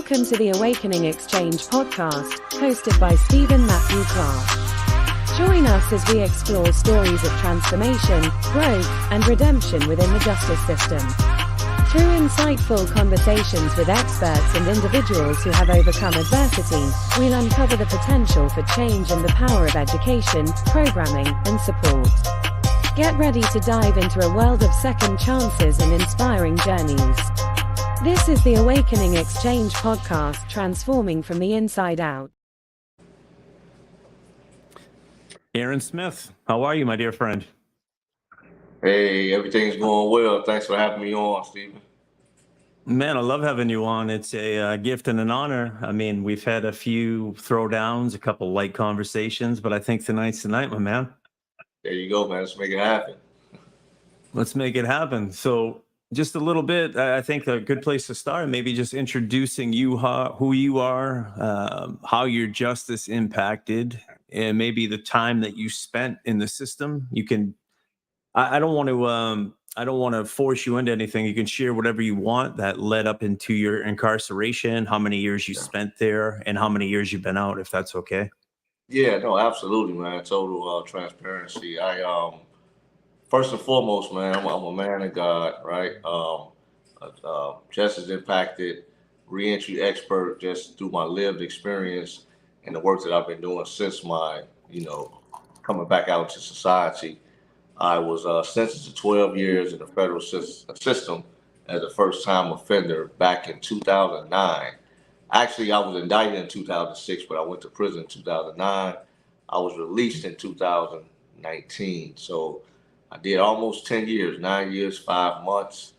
Welcome to the Awakening Exchange podcast, hosted by Stephen Matthew Clark. Join us as we explore stories of transformation, growth, and redemption within the justice system. Through insightful conversations with experts and individuals who have overcome adversity, we'll uncover the potential for change and the power of education, programming, and support. Get ready to dive into a world of second chances and inspiring journeys. This is the Awakening Exchange podcast, transforming from the inside out. Aaron Smith, how are you, my dear friend? Hey, everything's going well. Thanks for having me on, Stephen. Man, I love having you on. It's a gift and an honor. I mean, we've had a few throwdowns, a couple light conversations, but I think tonight's the night, my man. There you go, man. Let's make it happen. Let's make it happen. So just a little bit, I think a good place to start, maybe just introducing you, who you are, how your justice impacted, and maybe the time that you spent in the system. You can, I don't want to force you into anything. You can share whatever you want that led up into your incarceration, how many years you spent there, and how many years you've been out, if that's okay. Yeah, no, absolutely, man. Total transparency. First and foremost, man, I'm a man of God, right? Justice impacted, reentry expert, just through my lived experience and the work that I've been doing since my, coming back out into society. I was sentenced to 12 years in the federal system as a first-time offender back in 2009. Actually, I was indicted in 2006, but I went to prison in 2009. I was released in 2019. So I did almost 10 years, 9 years, 5 months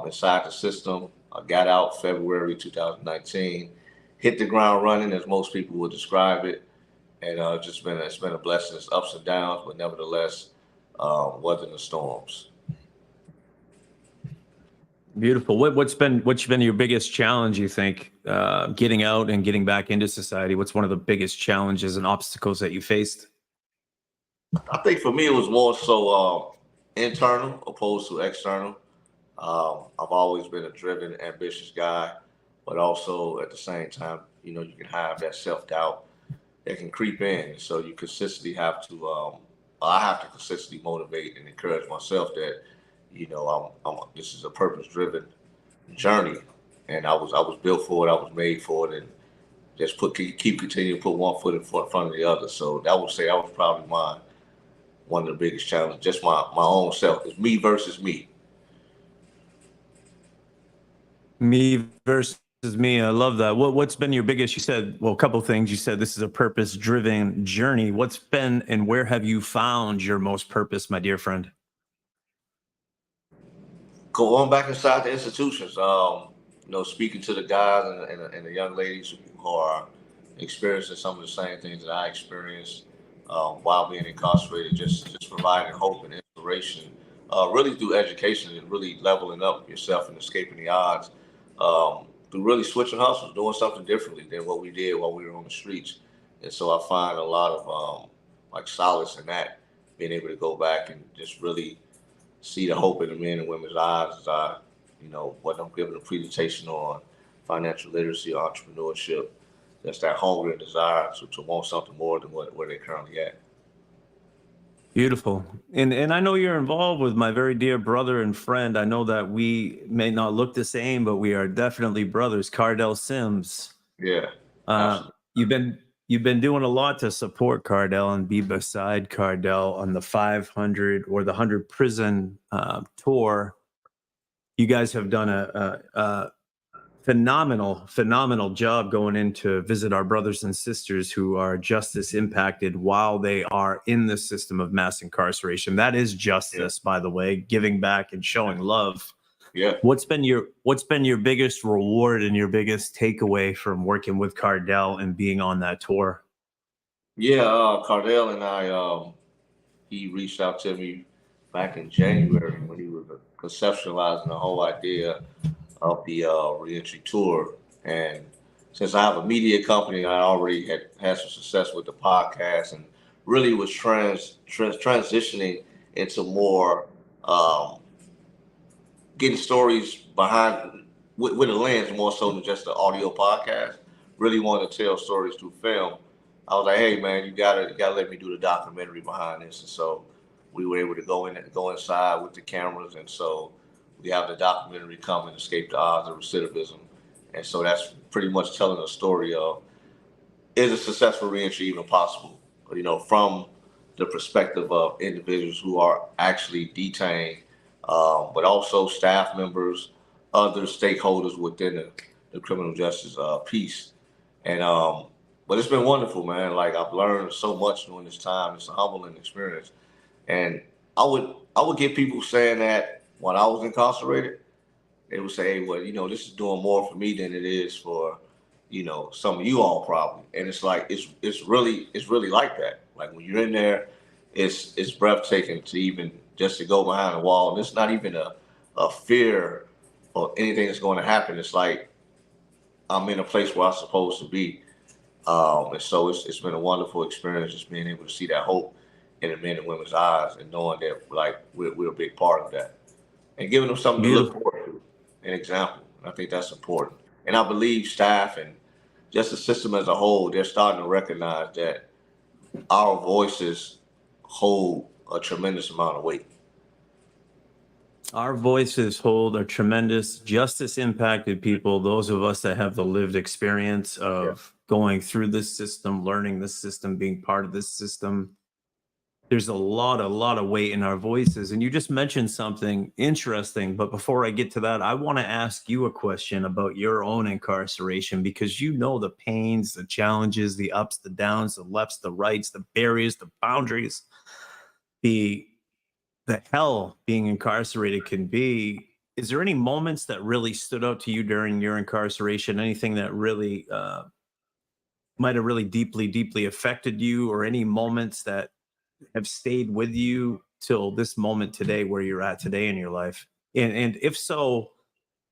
inside the system. I got out February 2019, hit the ground running, as most people would describe it. And it's been a blessing. It's ups and downs, but nevertheless, weathering the storms. Beautiful. What's been your biggest challenge, you think, getting out and getting back into society? What's one of the biggest challenges and obstacles that you faced? I think for me, it was more so internal opposed to external. I've always been a driven, ambitious guy, but also at the same time, you can have that self-doubt that can creep in. So you consistently have to, I have to consistently motivate and encourage myself that, this is a purpose-driven journey, and I was built for it. I was made for it, and just keep continuing to put one foot in front of the other. So I would say that was probably one of the biggest challenges, just my own self. It's me versus me. Me versus me. I love that. What's been your biggest, you said, well, a couple of things. You said this is a purpose-driven journey. What's been and where have you found your most purpose, my dear friend? Going back inside the institutions, speaking to the guys and the young ladies who are experiencing some of the same things that I experienced while being incarcerated, just providing hope and inspiration, really through education and really leveling up yourself and escaping the odds, through really switching hustles, doing something differently than what we did while we were on the streets. And so I find a lot of solace in that, being able to go back and just really see the hope in the men and women's eyes as I, what I'm giving a presentation on financial literacy, entrepreneurship, just that hunger and desire to want something more than where they're currently at. Beautiful. And I know you're involved with my very dear brother and friend. I know that we may not look the same, but we are definitely brothers, Cardell Sims. Yeah. You've been doing a lot to support Cardell and be beside Cardell on the 500 or the 100 prison tour. You guys have done a phenomenal job going in to visit our brothers and sisters who are justice impacted while they are in the system of mass incarceration. That is justice, by the way, giving back and showing love. Yeah. What's been your biggest reward and your biggest takeaway from working with Cardell and being on that tour? Yeah, Cardell and I, he reached out to me back in January when he was conceptualizing the whole idea of the reentry tour. And since I have a media company, I already had some success with the podcast and really was transitioning into more getting stories behind with a lens more so than just the audio podcast. Really want to tell stories through film. I was like, hey man, you gotta let me do the documentary behind this. And so we were able to go inside with the cameras, and so we have the documentary coming, Escape the Odds of Recidivism. And so that's pretty much telling a story of, is a successful reentry even possible? You know, from the perspective of individuals who are actually detained, but also staff members, other stakeholders within the criminal justice piece. And but it's been wonderful, man. Like, I've learned so much during this time. It's a humbling experience. And I would get people saying that when I was incarcerated, they would say, hey, well, you know, this is doing more for me than it is for, you know, some of you all probably. And it's like, it's really like that. Like, when you're in there, it's breathtaking to even just to go behind the wall. And it's not even a fear of anything that's going to happen. It's like I'm in a place where I'm supposed to be. And so it's been a wonderful experience just being able to see that hope in the men and women's eyes, and knowing that, like, we're a big part of that, and giving them something to look forward to, an example. And I think that's important. And I believe staff and just the system as a whole, they're starting to recognize that our voices hold a tremendous amount of weight. Our voices hold a tremendous justice impacted people, those of us that have the lived experience of going through this system, learning this system, being part of this system. There's a lot of weight in our voices. And you just mentioned something interesting. But before I get to that, I want to ask you a question about your own incarceration, because you know the pains, the challenges, the ups, the downs, the lefts, the rights, the barriers, the boundaries, the hell being incarcerated can be. Is there any moments that really stood out to you during your incarceration? Anything that really might have really deeply affected you, or any moments that have stayed with you till this moment today, where you're at today in your life? And if so,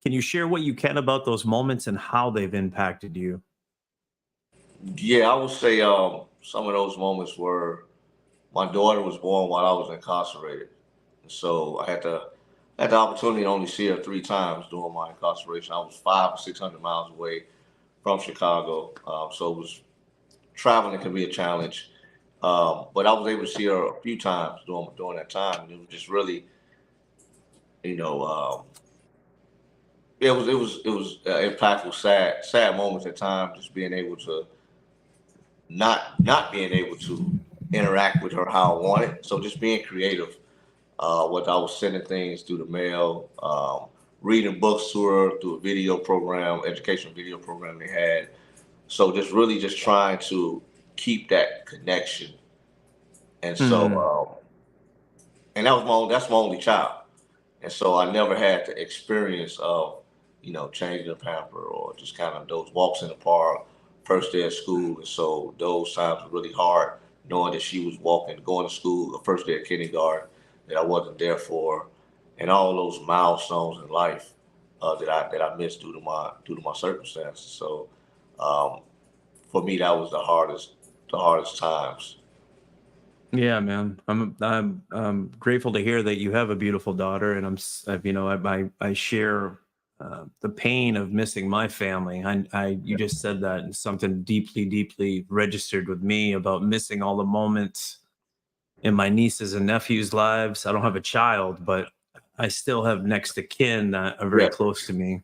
can you share what you can about those moments and how they've impacted you? Yeah, I would say some of those moments were, my daughter was born while I was incarcerated. So I had the opportunity to only see her 3 times during my incarceration. I was 500 or 600 miles away from Chicago, so it was, traveling can be a challenge. But I was able to see her a few times during that time, and it was just really, you know, it was impactful, sad moments at times, just being able to not being able to interact with her how I wanted. So just being creative. What I was sending things through the mail, reading books to her through a video program, educational video program they had. So just really just trying to keep that connection. And so, and that's my only child. And so I never had the experience of, you know, changing a pamper or just kind of those walks in the park, first day of school. And so those times were really hard, knowing that she was going to school, the first day of kindergarten, that I wasn't there for, and all those milestones in life that I missed due to my circumstances. So for me, that was the hardest times. Yeah, man. I'm grateful to hear that you have a beautiful daughter, and you know, I share the pain of missing my family. You just said that, and something deeply registered with me about missing all the moments in my nieces and nephews' lives. I don't have a child, but I still have next to kin that are very close to me.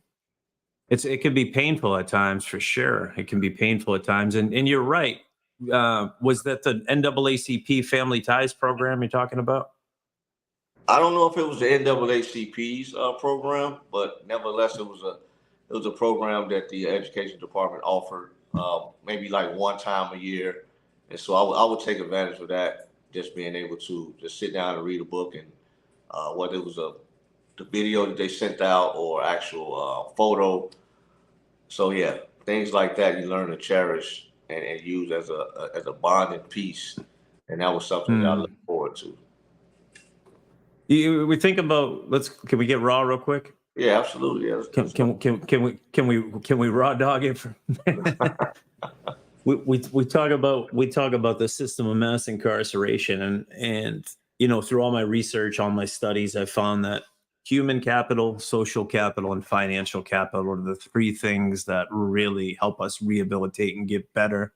It can be painful at times, for sure. It can be painful at times, and you're right. Was that the NAACP Family Ties program you're talking about? I don't know if it was the NAACP's program, but nevertheless, it was a program that the education department offered, maybe like one time a year. And so I would take advantage of that, just being able to just sit down and read a book, and whether it was the video that they sent out or actual photo. So yeah, things like that you learn to cherish and use as a bonding piece, and that was something that I look forward to. We think about, can we get raw real quick? Yeah, absolutely. Yeah, Can we raw dog it? We talk about the system of mass incarceration, and you know, through all my research, all my studies, I found that human capital, social capital, and financial capital are the three things that really help us rehabilitate and get better.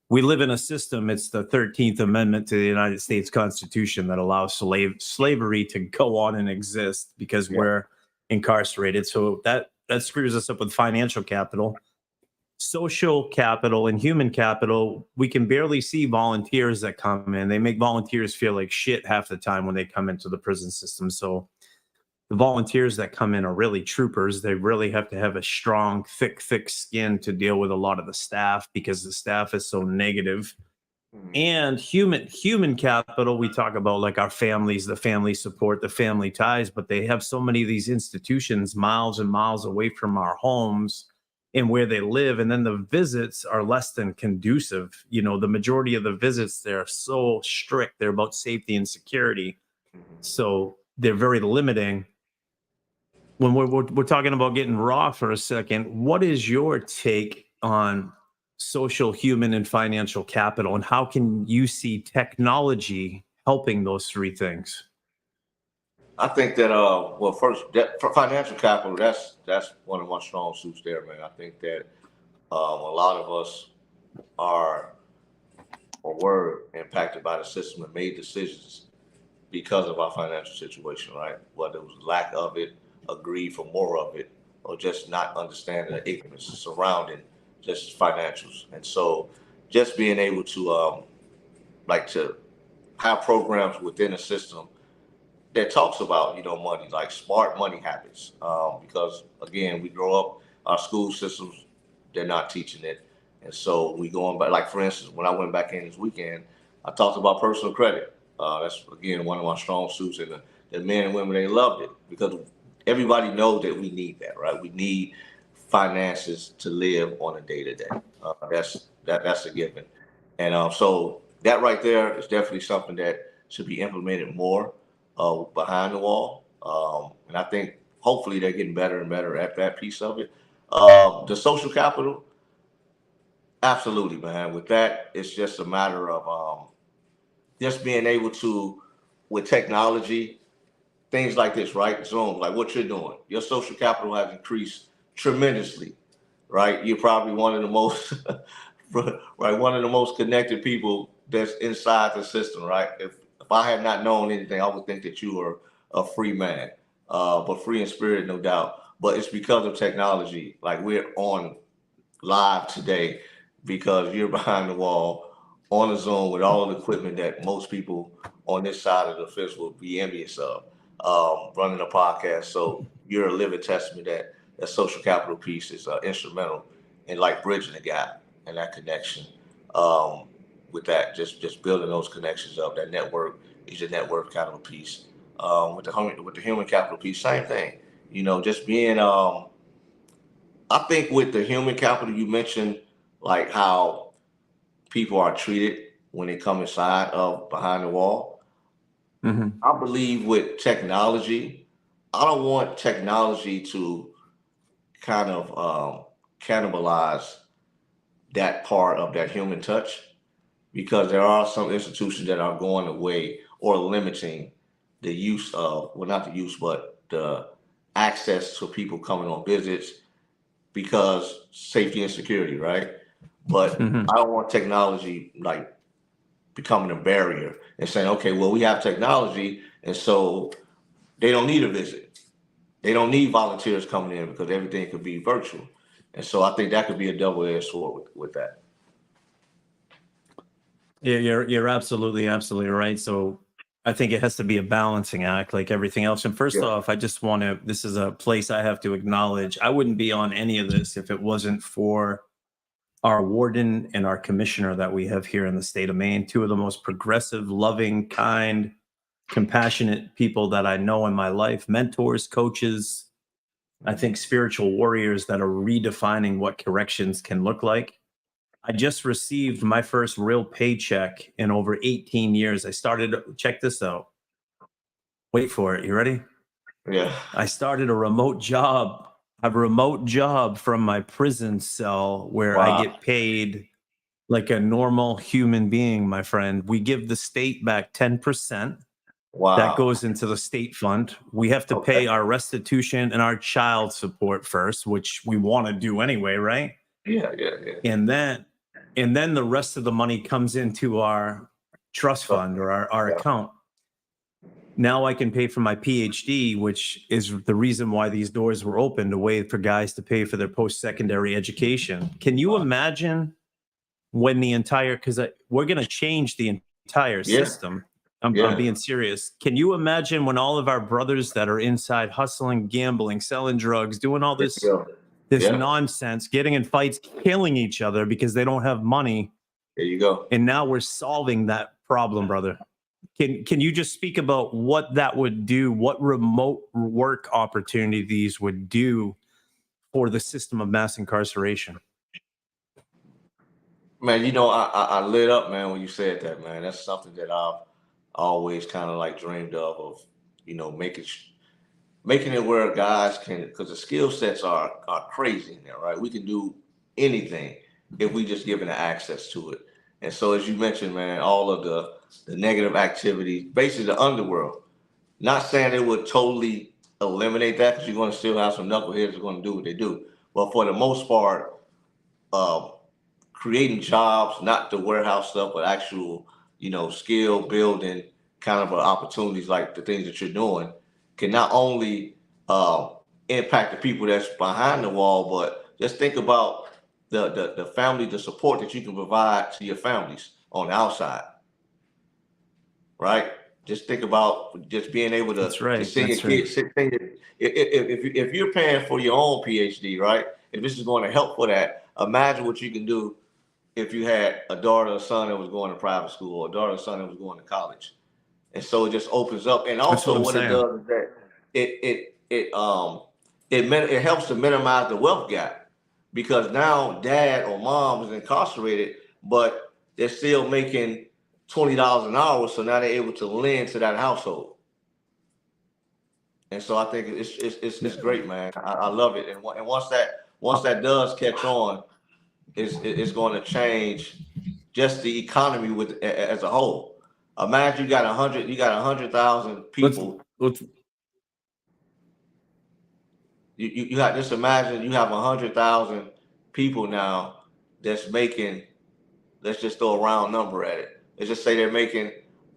We live in a system, it's the 13th Amendment to the United States Constitution that allows slavery to go on and exist because we're incarcerated. So that screws us up with financial capital. Social capital and human capital, we can barely see volunteers that come in. They make volunteers feel like shit half the time when they come into the prison system. So the volunteers that come in are really troopers. They really have to have a strong, thick skin to deal with a lot of the staff because the staff is so negative. And human capital, we talk about like our families, the family support, the family ties, but they have so many of these institutions miles and miles away from our homes and where they live. And then the visits are less than conducive. You know, the majority of the visits, they're so strict. They're about safety and security. So they're very limiting. When we're talking about getting raw for a second, what is your take on social, human, and financial capital, and how can you see technology helping those three things? I think that well, first, for financial capital, that's one of my strong suits there, man. I think that a lot of us are or were impacted by the system and made decisions because of our financial situation, right? Whether it was lack of it, a greed for more of it, or just not understanding the ignorance surrounding just financials. And so just being able to to have programs within a system that talks about, money, like smart money habits. Because again, we grow up, our school systems, they're not teaching it. And so we going back, like for instance, when I went back in this weekend, I talked about personal credit. That's again, one of my strong suits, and the men and women, they loved it because everybody knows that we need that, right? We need finances to live on a day to day. That's a given. And so that right there is definitely something that should be implemented more behind the wall. And I think hopefully they're getting better and better at that piece of it. The social capital, absolutely, man. With that, it's just a matter of just being able to, with technology, things like this, right? Zoom, like what you're doing, your social capital has increased tremendously, right? You're probably one of the most, right, one of the most connected people that's inside the system, right? If I had not known anything, I would think that you were a free man, but free in spirit, no doubt. But it's because of technology. Like we're on live today because you're behind the wall on a Zoom with all the equipment that most people on this side of the fence will be envious of, running a podcast. So you're a living testament that that social capital piece is instrumental in like bridging the gap and that connection. With that, just building those connections up. That network is your network capital piece. With the human capital piece, same thing. Just being. I think with the human capital, you mentioned like how people are treated when they come inside of behind the wall. Mm-hmm. I believe with technology, I don't want technology to kind of cannibalize that part of that human touch, because there are some institutions that are going away or limiting the use of, well, not the use, but the access to people coming on visits because safety and security, right? But Mm-hmm. I don't want technology like becoming a barrier and saying, okay, well, we have technology, and so they don't need a visit. They don't need volunteers coming in because everything could be virtual. And so I think that could be a double-edged sword with that. Yeah, you're absolutely right. So I think it has to be a balancing act like everything else. And first off, I just want to, this is a place I have to acknowledge. I wouldn't be on any of this if it wasn't for our warden and our commissioner that we have here in the state of Maine, two of the most progressive, loving, kind, compassionate people that I know in my life, mentors, coaches, I think spiritual warriors that are redefining what corrections can look like. I just received my first real paycheck in over 18 years. I started, check this out. Wait for it. You ready? Yeah. I started a remote job from my prison cell where I get paid like a normal human being, my friend. We give the state back 10%. Wow. That goes into the state fund. We have to pay our restitution and our child support first, which we want to do anyway, right? Yeah. And then the rest of the money comes into our trust fund or our account. Now I can pay for my PhD, which is the reason why these doors were opened, a way for guys to pay for their post-secondary education. Can you imagine when the entire, because we're going to change the entire system. I'm being serious. Can you imagine when all of our brothers that are inside hustling, gambling, selling drugs, doing all this nonsense, getting in fights, killing each other because they don't have money? There you go. And now we're solving that problem, brother. Can you just speak about what that would do, what remote work opportunities would do for the system of mass incarceration? Man, you know, I lit up, man, when you said that, man. That's something that I've always kind of like dreamed of, you know, making it where guys can, because the skill sets are crazy in there, right? We can do anything if we just given the access to it. And so, as you mentioned, man, all of the negative activity, basically the underworld. Not saying it would totally eliminate that, because you're going to still have some knuckleheads who are going to do what they do. But for the most part, creating jobs, not the warehouse stuff, but actual, you know, skill building kind of opportunities like the things that you're doing can not only impact the people that's behind the wall, but just think about the family, the support that you can provide to your families on the outside, right? Just think about just being able to, to send your kids. If you're paying for your own PhD, right? If this is going to help for that, imagine what you can do if you had a daughter or son that was going to private school, or a daughter or son that was going to college. And so it just opens up. And also what it does is that it helps to minimize the wealth gap, because now dad or mom is incarcerated, but they're still making $20 an hour. So now they're able to lend to that household. And so I think it's great, man. I love it. And once that does catch on, it's going to change just the economy as a whole. Imagine you got 100,000 people. You got, just imagine you have 100,000 people now that's making, let's just throw a round number at it. Let's just say they're making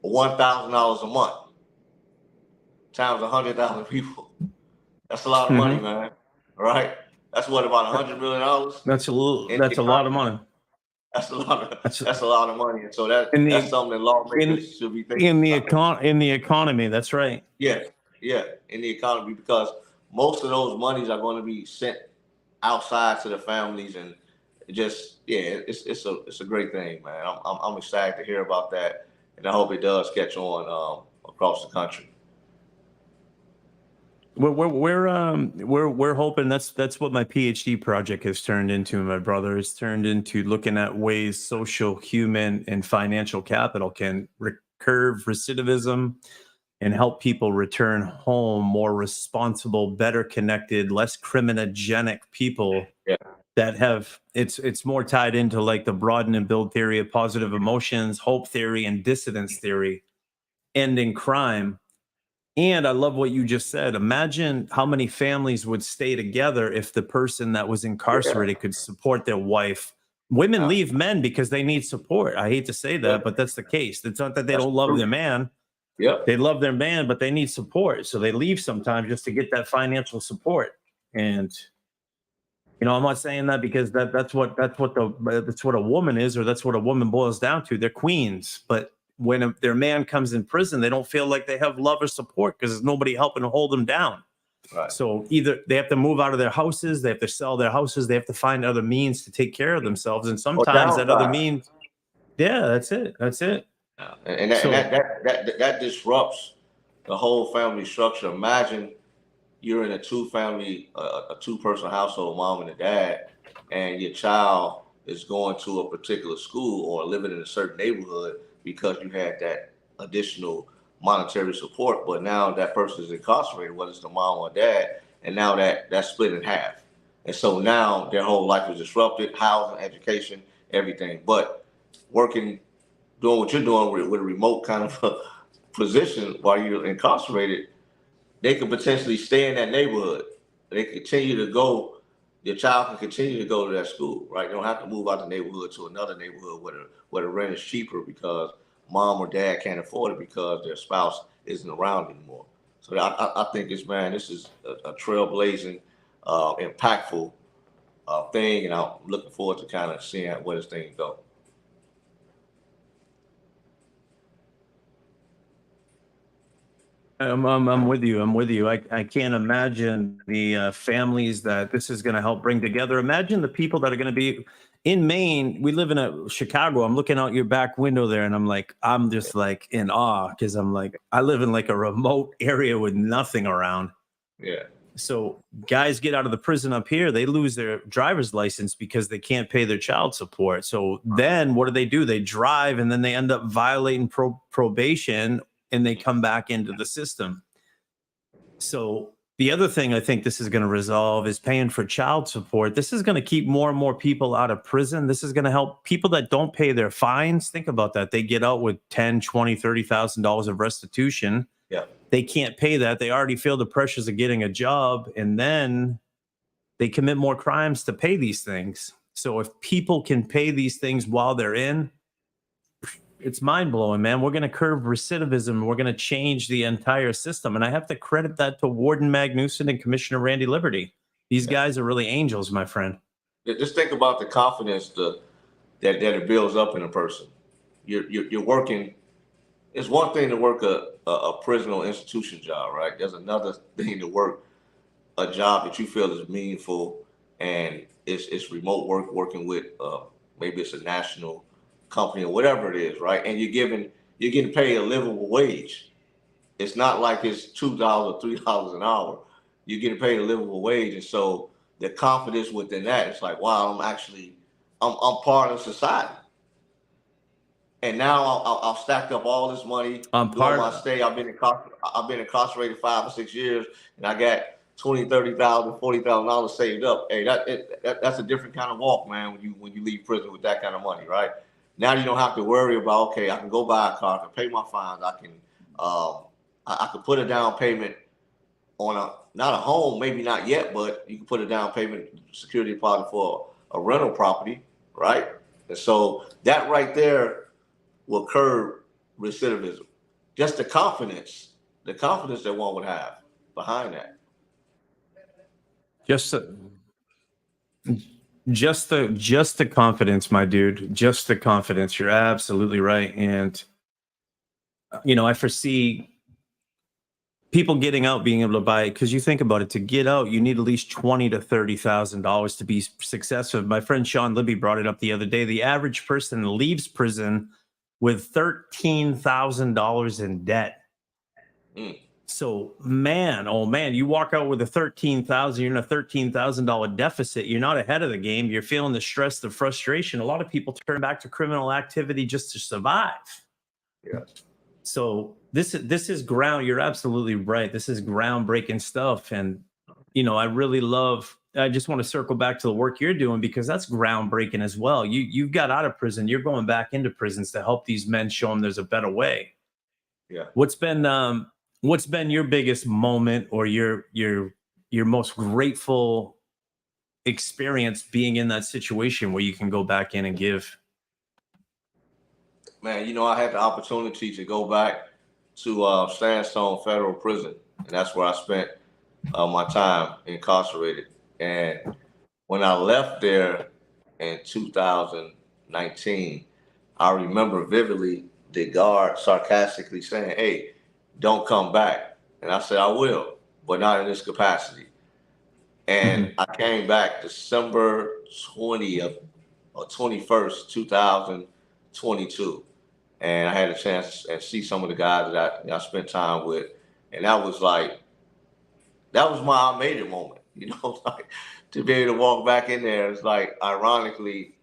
$1,000 a month times 100,000 people. That's a lot of money, man. Right? That's what, about $100 million? That's a lot of money. That's a lot of money. And so that's something that lawmakers should be thinking in the economy. That's right. Yeah, in the economy, because most of those monies are going to be sent outside to the families, and it's a great thing, man. I'm excited to hear about that, and I hope it does catch on across the country. We're hoping that's what my PhD project has turned into. My brother has turned into looking at ways social, human, and financial capital can curb recidivism and help people return home more responsible, better connected, less criminogenic people. That have it's more tied into like the broaden and build theory of positive emotions, hope theory, and dissidence theory, ending crime. And I love what you just said. Imagine how many families would stay together if the person that was incarcerated could support their wife. Women leave men because they need support. I hate to say that, but that's the case. It's not that they don't love their man. They love their man, but they need support. So they leave sometimes just to get that financial support. And you know, I'm not saying that because that's what a woman is, or that's what a woman boils down to. They're queens, but when their man comes in prison, they don't feel like they have love or support because there's nobody helping to hold them down. Right. So either they have to move out of their houses, they have to sell their houses, they have to find other means to take care of themselves. And sometimes that other means, that's it. And that disrupts the whole family structure. Imagine you're in a two-person household, mom and a dad, and your child is going to a particular school or living in a certain neighborhood because you had that additional monetary support. But now that person is incarcerated, whether it's the mom or dad, and now that's split in half. And so now their whole life is disrupted, housing, education, everything. But doing what you're doing with a remote kind of position while you're incarcerated, they could potentially stay in that neighborhood. They continue to go. Your child can continue to go to that school, right? You don't have to move out the neighborhood to another neighborhood where the rent is cheaper because mom or dad can't afford it because their spouse isn't around anymore. So I think this is a trailblazing, impactful thing, and I'm looking forward to kind of seeing where this thing goes. I'm with you. I'm with you. I can't imagine the families that this is going to help bring together. Imagine the people that are going to be in Maine. We live in Chicago. I'm looking out your back window there, and I'm just like in awe because I'm like, I live in like a remote area with nothing around. Yeah. So guys get out of the prison up here, they lose their driver's license because they can't pay their child support. So then what do? They drive and then they end up violating probation and they come back into the system. So the other thing I think this is going to resolve is paying for child support. This is going to keep more and more people out of prison. This is going to help people that don't pay their fines. Think about that. They get out with 10, 20, $30,000 of restitution. Yeah. They can't pay that. They already feel the pressures of getting a job, and then they commit more crimes to pay these things. So if people can pay these things while they're in, it's mind blowing, man. We're going to curb recidivism. We're going to change the entire system. And I have to credit that to Warden Magnuson and Commissioner Randy Liberty. These guys are really angels, my friend. Just think about the confidence that it builds up in a person. You're working. It's one thing to work a prison or institution job, right? There's another thing to work a job that you feel is meaningful and it's remote work, working with maybe it's a national company or whatever it is, right? And you're getting paid a livable wage. It's not like it's $2 or $3 an hour. You're getting paid a livable wage, and so the confidence within that, it's like, wow, I'm part of society. And now I've stacked up all this money. I'm part of my stay. I've been incarcerated 5 or 6 years, and I got $20,000, $30,000, $40,000 saved up. Hey, that's a different kind of walk, man. When you leave prison with that kind of money, right? Now you don't have to worry about, okay, I can go buy a car, I can pay my fines, I can put a down payment on not a home, maybe not yet, but you can put a down payment security deposit for a rental property, right? And so that right there will curb recidivism. Just the confidence that one would have behind that. Just the confidence, my dude. Just the confidence. You're absolutely right. And I foresee people getting out being able to buy it, because you think about it, to get out, you need at least $20,000 to $30,000 to be successful. My friend Sean Libby brought it up the other day. The average person leaves prison with $13,000 in debt. So, man, oh man, you walk out with a $13,000, you're in a $13,000 deficit. You're not ahead of the game. You're feeling the stress, the frustration. A lot of people turn back to criminal activity just to survive. Yeah. So this is ground. You're absolutely right. This is groundbreaking stuff. And, I just want to circle back to the work you're doing, because that's groundbreaking as well. You've got out of prison. You're going back into prisons to help these men, show them there's a better way. Yeah. What's been your biggest moment or your most grateful experience being in that situation where you can go back in and give? Man, I had the opportunity to go back to Sandstone Federal Prison, and that's where I spent my time incarcerated. And when I left there in 2019, I remember vividly the guard sarcastically saying, "Hey, don't come back." And I said, "I will, but not in this capacity." And I came back December 20th or 21st, 2022. And I had a chance and see some of the guys that I spent time with. And that was my I made it moment, like to be able to walk back in there. It's like, ironically,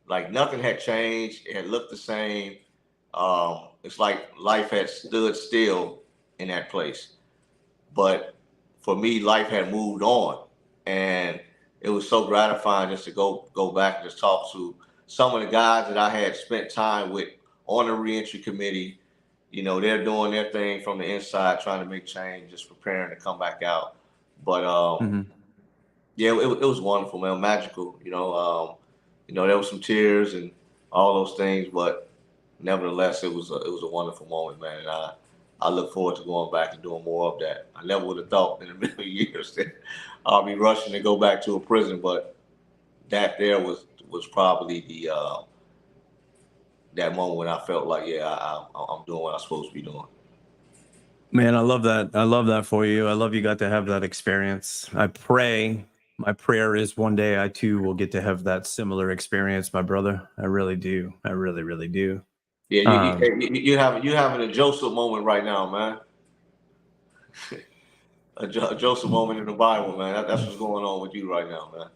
like nothing had changed. It had looked the same. It's like life had stood still in that place. But for me, life had moved on. And it was so gratifying just to go back and just talk to some of the guys that I had spent time with on the reentry committee, you know, they're doing their thing from the inside, trying to make change, just preparing to come back out. But Hmm. yeah, it was wonderful, man, magical. You know, there was some tears and all those things, but nevertheless, it was a wonderful moment, man. And I look forward to going back and doing more of that. I never would have thought in a million years that I'll be rushing to go back to a prison, but that there was probably the that moment when I felt like, yeah, I'm doing what I'm supposed to be doing. Man, I love that. I love that for you. I love you got to have that experience. My prayer is one day I too will get to have that similar experience, my brother. I really do. I really, really do. Yeah, Um, you having a Joseph moment right now, man. A Joseph moment in the Bible, man. That's what's going on with you right now, man.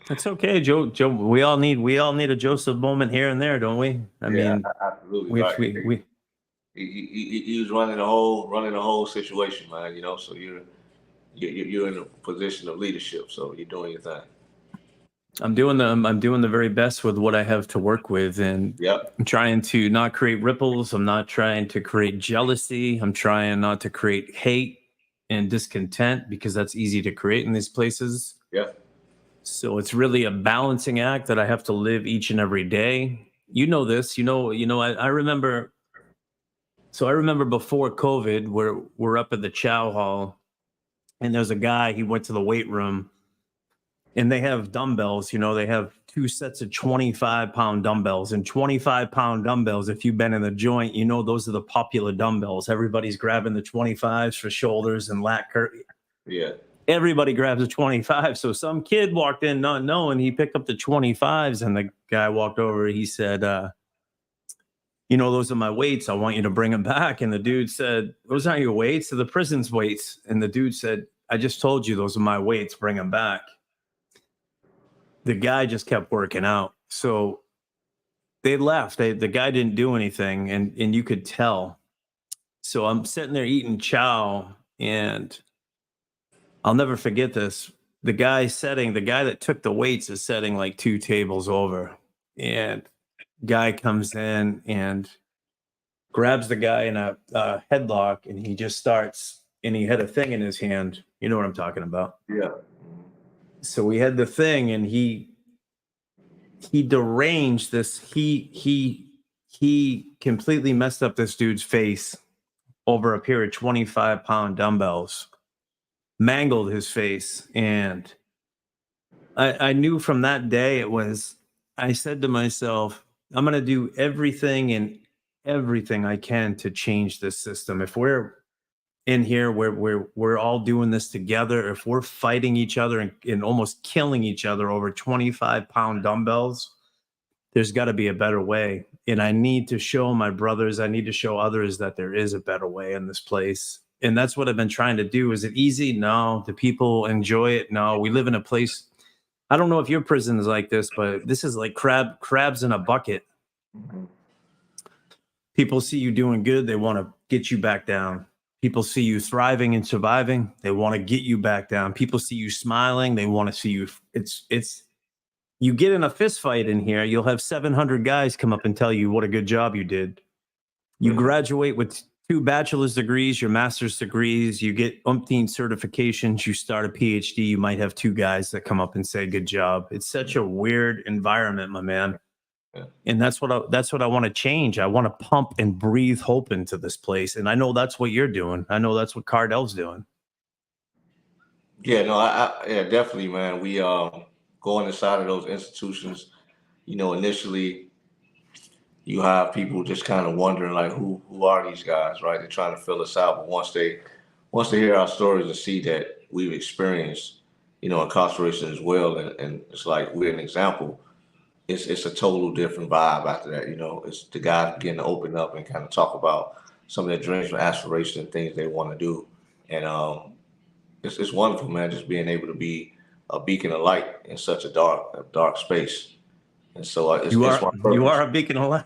it's okay, Joe. Joe, we all need a Joseph moment here and there, don't we? I Yeah, mean, absolutely we right. we He was running the whole situation, man. You know, so you're in a position of leadership, so you're doing your thing. I'm doing the very best with what I have to work with, and Yep. I'm trying to not create ripples. I'm not trying to create jealousy. I'm trying not to create hate and discontent because that's easy to create in these places. Yep. So it's really a balancing act that I have to live each and every day. You know this. I remember. So I remember before COVID, we're up at the Chow Hall, and there's a guy. He went to the weight room and they have dumbbells. They have two sets of 25-pound dumbbells, and 25-pound dumbbells. If you've been in the joint, those are the popular dumbbells. Everybody's grabbing the 25s for shoulders and lat curve. Yeah. Everybody grabs a 25. So some kid walked in not knowing, he picked up the 25s, and the guy walked over. He said, those are my weights. I want you to bring them back. And the dude said, those aren't your weights, they're the prison's weights. And the dude said, I just told you those are my weights, bring them back. The guy just kept working out. So they left. The guy didn't do anything, and you could tell. So I'm sitting there eating chow, and I'll never forget this. The guy that took the weights is setting like two tables over, and guy comes in and grabs the guy in a headlock, and he just starts. And he had a thing in his hand. You know what I'm talking about? Yeah. So we had the thing, and he deranged this. He completely messed up this dude's face over a pair of 25-pound dumbbells, mangled his face. And I knew from that day I said to myself, I'm going to do everything I can to change this system. If we're in here, we're all doing this together. If we're fighting each other and almost killing each other over 25-pound dumbbells, there's got to be a better way. And I need to show my brothers, I need to show others that there is a better way in this place. And that's what I've been trying to do. Is it easy? No. Do people enjoy it? No. We live in a place. I don't know if your prison is like this, but this is like crabs in a bucket. Mhm. People see you doing good, they want to get you back down. People see you thriving and surviving, they want to get you back down. People see you smiling, they want to see you. It's you get in a fist fight in here, you'll have 700 guys come up and tell you what a good job you did. You graduate with 2 bachelor's degrees, your master's degrees, you get umpteen certifications, you start a PhD, you might have 2 guys that come up and say good job. It's such a weird environment, my man. Yeah. And that's what I want to change. I want to pump and breathe hope into this place. And I know that's what you're doing. I know that's what Cardell's doing. Yeah, no, yeah, definitely, man. We going inside of those institutions, initially you have people just kind of wondering like who are these guys, right? They're trying to fill us out. But once they hear our stories and see that we've experienced, incarceration as well, and it's like we're an example, it's a total different vibe after that. It's the guys beginning to open up and kind of talk about some of their dreams and aspirations and things they want to do. And it's wonderful, man, just being able to be a beacon of light in such a dark space. And so it's my purpose. You are a beacon of light.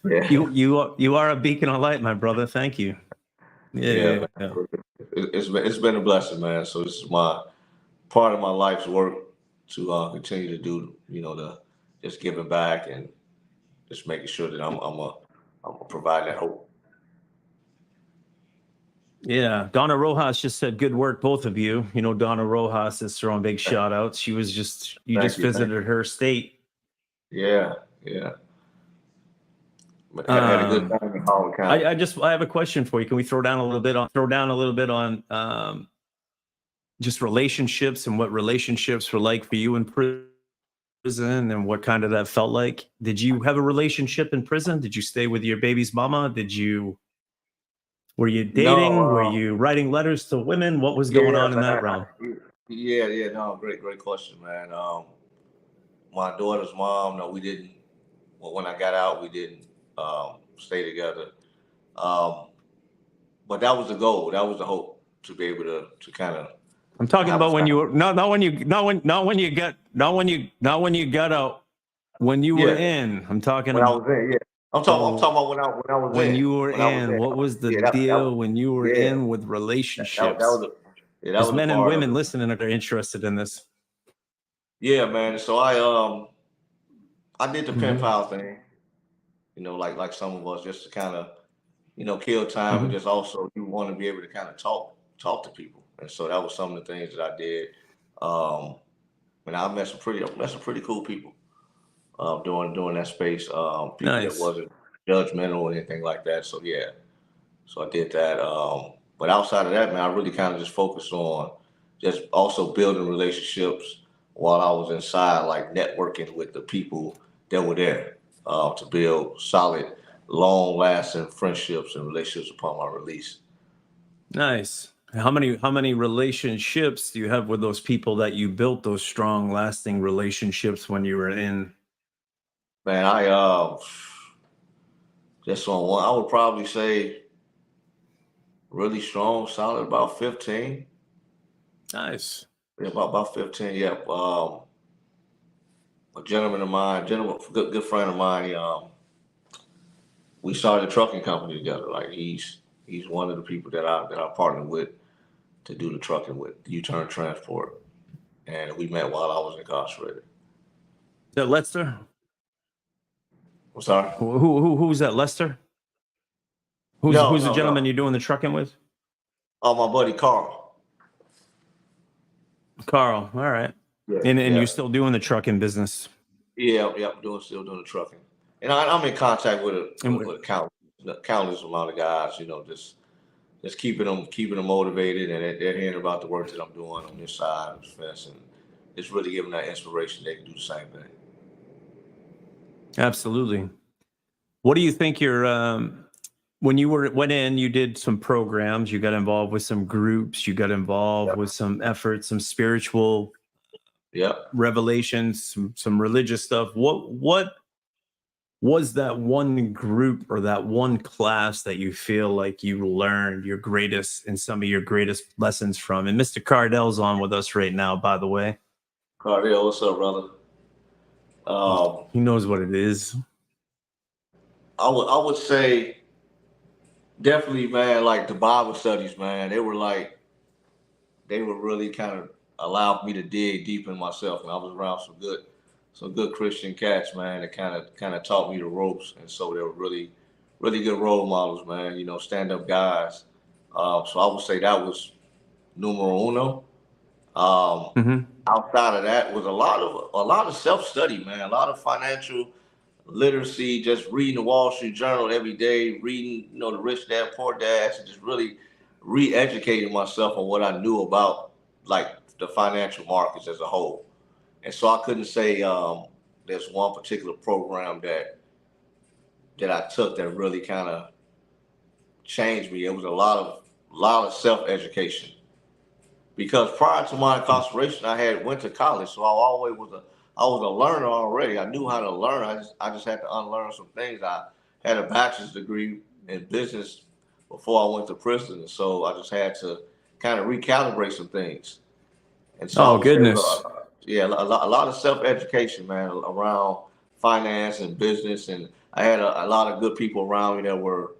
Yeah. You are a beacon of light, my brother. Thank you. Yeah. It's been a blessing, man. So this is my part of my life's work to continue to do, the just giving back and just making sure that I'm provide that hope. Yeah, Donna Rojas just said, "Good work, both of you." You know, Donna Rojas is throwing big shout outs. She was just you Thank just you. Thank visited her state. Yeah, yeah. But had a good time in Howard County. I have a question for you. Can we throw down a little bit on just relationships and what relationships were like for you in prison and what kind of that felt like? Did you have a relationship in prison? Did you stay with your baby's mama? Were you dating? No, Were you writing letters to women? What was going on in man. that realm? Yeah. No, great question, man. My daughter's mom, no, we didn't. Well, when I got out, we didn't stay together. But that was the goal. That was the hope, to be able to kind of. I'm talking about when you were not when you got out. When you were in, I'm talking when I about was in. Yeah, I'm talking about when I was when in. you were when I was in. What was the that deal was, when you were yeah. in with relationships? That was that Because was men a and part women of it. listening are interested in this. Yeah, man. So I did the pen pal thing. You know, like some of us, just to kind of, kill time, and just also you want to be able to kind of talk to people, and so that was some of the things that I did. And I met some pretty cool people during that space. People Nice. that wasn't judgmental or anything like that. So yeah, so I did that. But outside of that, man, I really kind of just focused on just also building relationships while I was inside, like networking with the people that were there to build solid, long-lasting friendships and relationships upon my release. Nice. How many relationships do you have with those people that you built those strong, lasting relationships when you were in? Man, I just on one, I would probably say really strong, solid, about 15. Nice. Yeah, about 15. Yeah. A good friend of mine. We started a trucking company together. Like he's one of the people that I partnered with to do the trucking with U-Turn Transport, and we met while I was incarcerated. Is that Lester? I'm sorry. Who's that? Lester? Who's the gentleman you're doing the trucking with? Oh, my buddy Carl. Carl. All right. Yeah, And yeah. you're still doing the trucking business. Yeah, still doing the trucking, and I'm in contact with a countless amount of guys. Just keeping them motivated, and they're hearing about the work that I'm doing on this side of the fence, and it's really giving that inspiration they can do the same thing. Absolutely. What do you think when you went in, you did some programs, you got involved with some groups, you got involved with some efforts, some spiritual revelations, some religious stuff. What was that one group or that one class that you feel like you learned some of your greatest lessons from? And Mr. Cardell's on with us right now, by the way. Cardell, what's up, brother? He knows what it is. I would say definitely, man, like the Bible studies, man. They were really kind of allowed me to dig deep in myself, and I was around some good Christian cats, man, that kind of taught me the ropes, and so they were really good role models, man. Stand-up guys. So I would say that was numero uno. Outside of that was a lot of self-study, man. A lot of financial literacy, just reading the Wall Street Journal every day, reading, the Rich Dad, Poor Dad, and just really re-educating myself on what I knew about like the financial markets as a whole. And so I couldn't say there's one particular program that I took that really kind of changed me. It was a lot of self-education. Because prior to my incarceration, I went to college, so I was a learner already. I knew how to learn. I just had to unlearn some things. I had a bachelor's degree in business before I went to prison, and so I just had to kind of recalibrate some things. And so, goodness, a lot of self-education, man, around finance and business, and I had a lot of good people around me that were,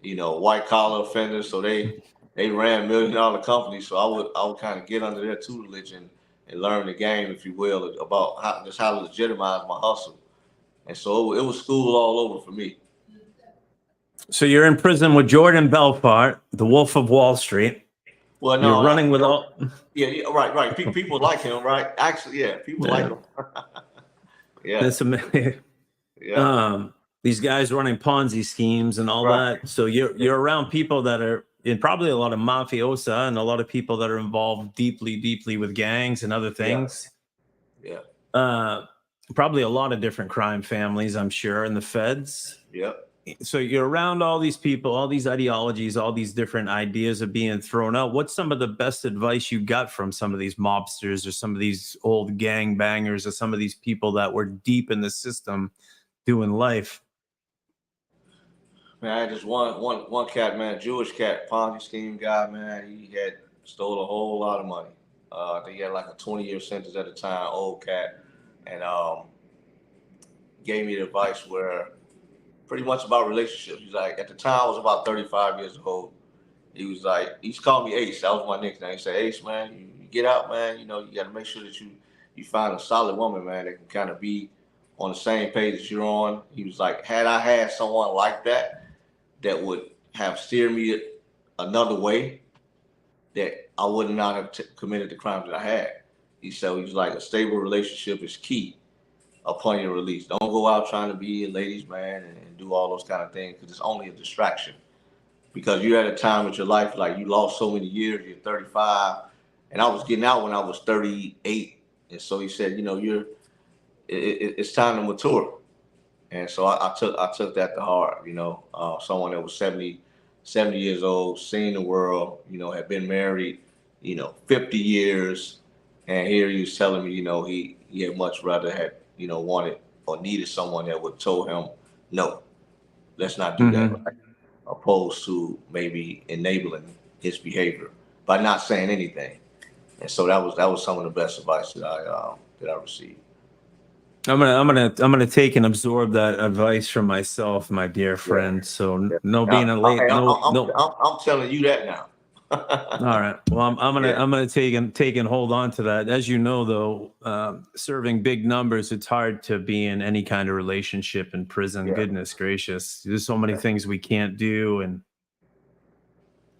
white collar offenders, so they ran $1 million companies. So I would kind of get under their tutelage and learn the game, if you will, about how to legitimize my hustle. And so it was school all over for me. So you're in prison with Jordan Belfort, the Wolf of Wall Street. Well, You're no, running with all. yeah, right. People like him, right? Actually, yeah, people like him. Yeah, That's amazing. yeah, These guys running Ponzi schemes and all right. that. So you're around people that are in probably a lot of mafiosa and a lot of people that are involved deeply with gangs and other Yeah, things. yeah, Uh, Probably a lot of different crime families, I'm sure, and the feds. yep. So you're around all these people, all these ideologies, all these different ideas are being thrown out. What's some of the best advice you got from some of these mobsters or some of these old gang bangers or some of these people that were deep in the system doing life? Man, I had just one cat, man, Jewish cat, Ponzi scheme guy, man. He had stole a whole lot of money. He had like a 20-year sentence at the time, old cat, and gave me the advice where pretty much about relationships. He's like, at the time I was about 35 years old. He was like, he's called me Ace. That was my nickname. He said, Ace, man, you get out, man. You know, you got to make sure that you find a solid woman, man, that can kind of be on the same page that you're on. He was like, had I had someone like that would have steered me another way, that I would not have committed the crimes that I had. He said, he was like, a stable relationship is key upon your release. Don't go out trying to be a ladies' man and do all those kind of things, because it's only a distraction. Because you're at a time with your life, like you lost so many years, you're 35, and I was getting out when I was 38. And so he said, you know, it's time to mature. And so I took that to heart, you know. Someone that was 70 years old, seen the world, you know, had been married, you know, 50 years. And here he was telling me, you know, he had much rather had, you know, wanted or needed someone that would told him, no, let's not do that, right? Opposed to maybe enabling his behavior by not saying anything. And so that was some of the best advice that I received. I'm gonna take and absorb that advice from myself, my dear friend. So Yeah. no being a late, no. I'm telling you that now. All right. Well, I'm gonna take and hold on to that. As you know, though, serving big numbers, it's hard to be in any kind of relationship in prison. Yeah. Goodness gracious, there's so many things we can't do, and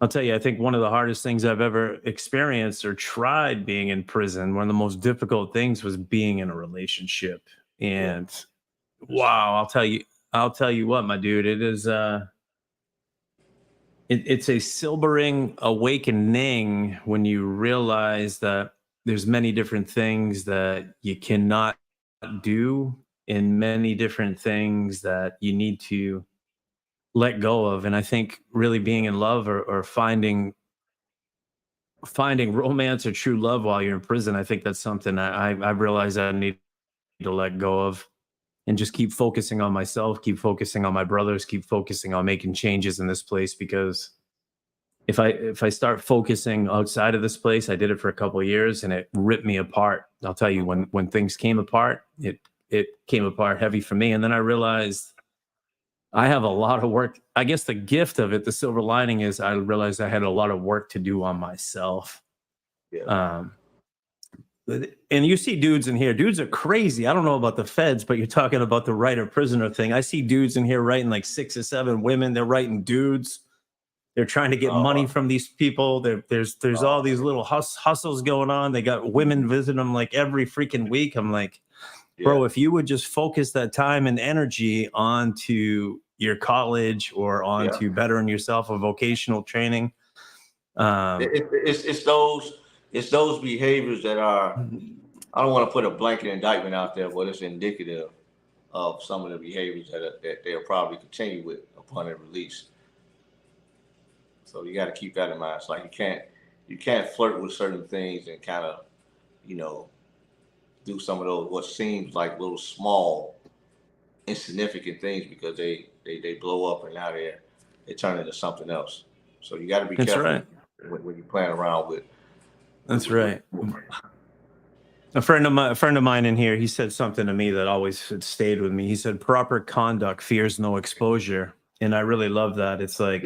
I'll tell you, I think one of the hardest things I've ever experienced or tried being in prison, one of the most difficult things was being in a relationship. And wow, I'll tell you what, my dude, it is it's a sobering awakening when you realize that there's many different things that you cannot do and many different things that you need to let go of. And I think really being in love or finding romance or true love while you're in prison, I think that's something I've realized I need to let go of and just keep focusing on myself, keep focusing on my brothers, keep focusing on making changes in this place. Because if I start focusing outside of this place, I did it for a couple of years and it ripped me apart. I'll tell you, when things came apart, it came apart heavy for me. And then I realized I have a lot of work. I guess the gift of it, the silver lining, is I realized I had a lot of work to do on myself. Yeah. And you see dudes in here. Dudes are crazy. I don't know about the feds, but you're talking about the writer prisoner thing. I see dudes in here writing like 6 or 7 women. They're writing dudes. They're trying to get money from these people. There's all these little hustles going on. They got women visiting them like every freaking week. I'm like, bro, if you would just focus that time and energy onto your college or onto bettering yourself or vocational training. It's those behaviors that are, I don't want to put a blanket indictment out there, but it's indicative of some of the behaviors that they'll probably continue with upon their release. So you got to keep that in mind. It's like you can't flirt with certain things and kind of, you know, do some of those what seems like little small, insignificant things, because they blow up and now they turn into something else. So you got to be careful when you playing around with. That's right. A friend of mine in here, he said something to me that always stayed with me. He said, "Proper conduct fears no exposure," and I really love that. It's like,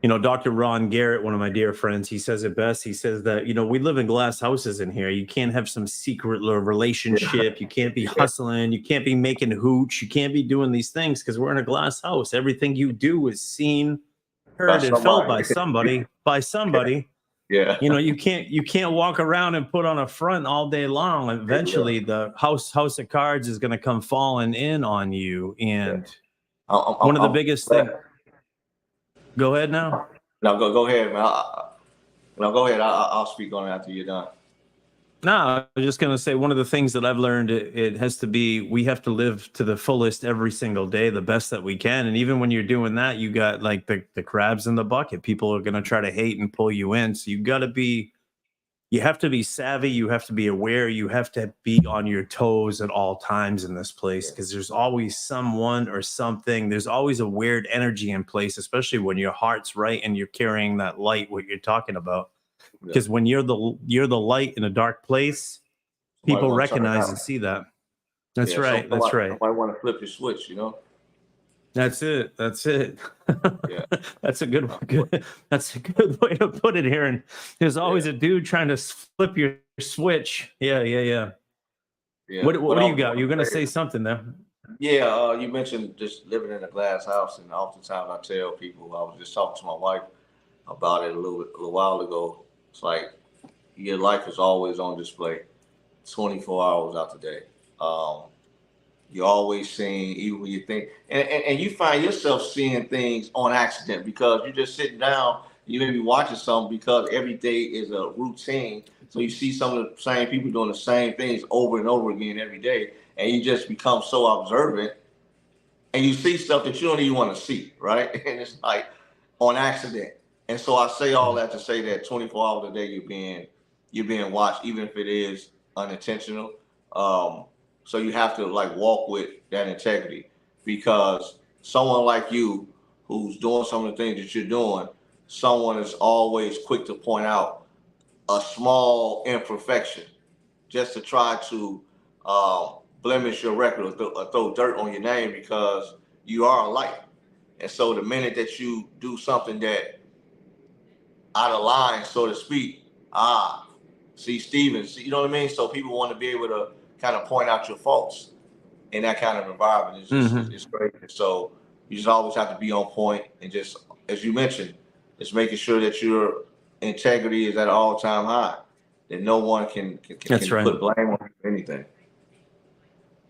Dr. Ron Garrett, one of my dear friends, he says it best. He says that, we live in glass houses in here. You can't have some secret little relationship. You can't be hustling. You can't be making hooch. You can't be doing these things because we're in a glass house. Everything you do is seen, heard, and felt by somebody. Yeah. You can't walk around and put on a front all day long. Eventually, the house of cards is going to come falling in on you. And one of the biggest things. Go ahead now. No, go ahead, man. No, go ahead. I'll speak on it after you're done. No, I was just going to say one of the things that I've learned, it has to be, we have to live to the fullest every single day, the best that we can. And even when you're doing that, you got like the crabs in the bucket. People are going to try to hate and pull you in. So you have to be savvy. You have to be aware. You have to be on your toes at all times in this place because there's always someone or something. There's always a weird energy in place, especially when your heart's right and you're carrying that light, what you're talking about. Because when you're the light in a dark place, people recognize and see that. That's right. That's right. I want to flip your switch, That's it. Yeah. That's a good one. That's a good way to put it, Aaron. There's always a dude trying to flip your switch. Yeah. What do you got? You're going to say something there. Yeah. You mentioned just living in a glass house. And oftentimes I tell people, I was just talking to my wife about it a little while ago. It's like your life is always on display 24 hours out the day. You're always seeing, even when you think, and you find yourself seeing things on accident because you're just sitting down, you may be watching something because every day is a routine. So you see some of the same people doing the same things over and over again every day, and you just become so observant, and you see stuff that you don't even want to see, right? And it's like on accident. And so I say all that to say that 24 hours a day you're being watched, even if it is unintentional. So you have to like walk with that integrity because someone like you who's doing some of the things that you're doing, someone is always quick to point out a small imperfection just to try to blemish your record or throw dirt on your name because you are a light. And so the minute that you do something that out of line, so to speak, see Steven, you know what I mean? So people want to be able to kind of point out your faults in that kind of environment. It's just it's great. So you just always have to be on point and just, as you mentioned, just making sure that your integrity is at an all-time high, that no one can put blame on you for anything.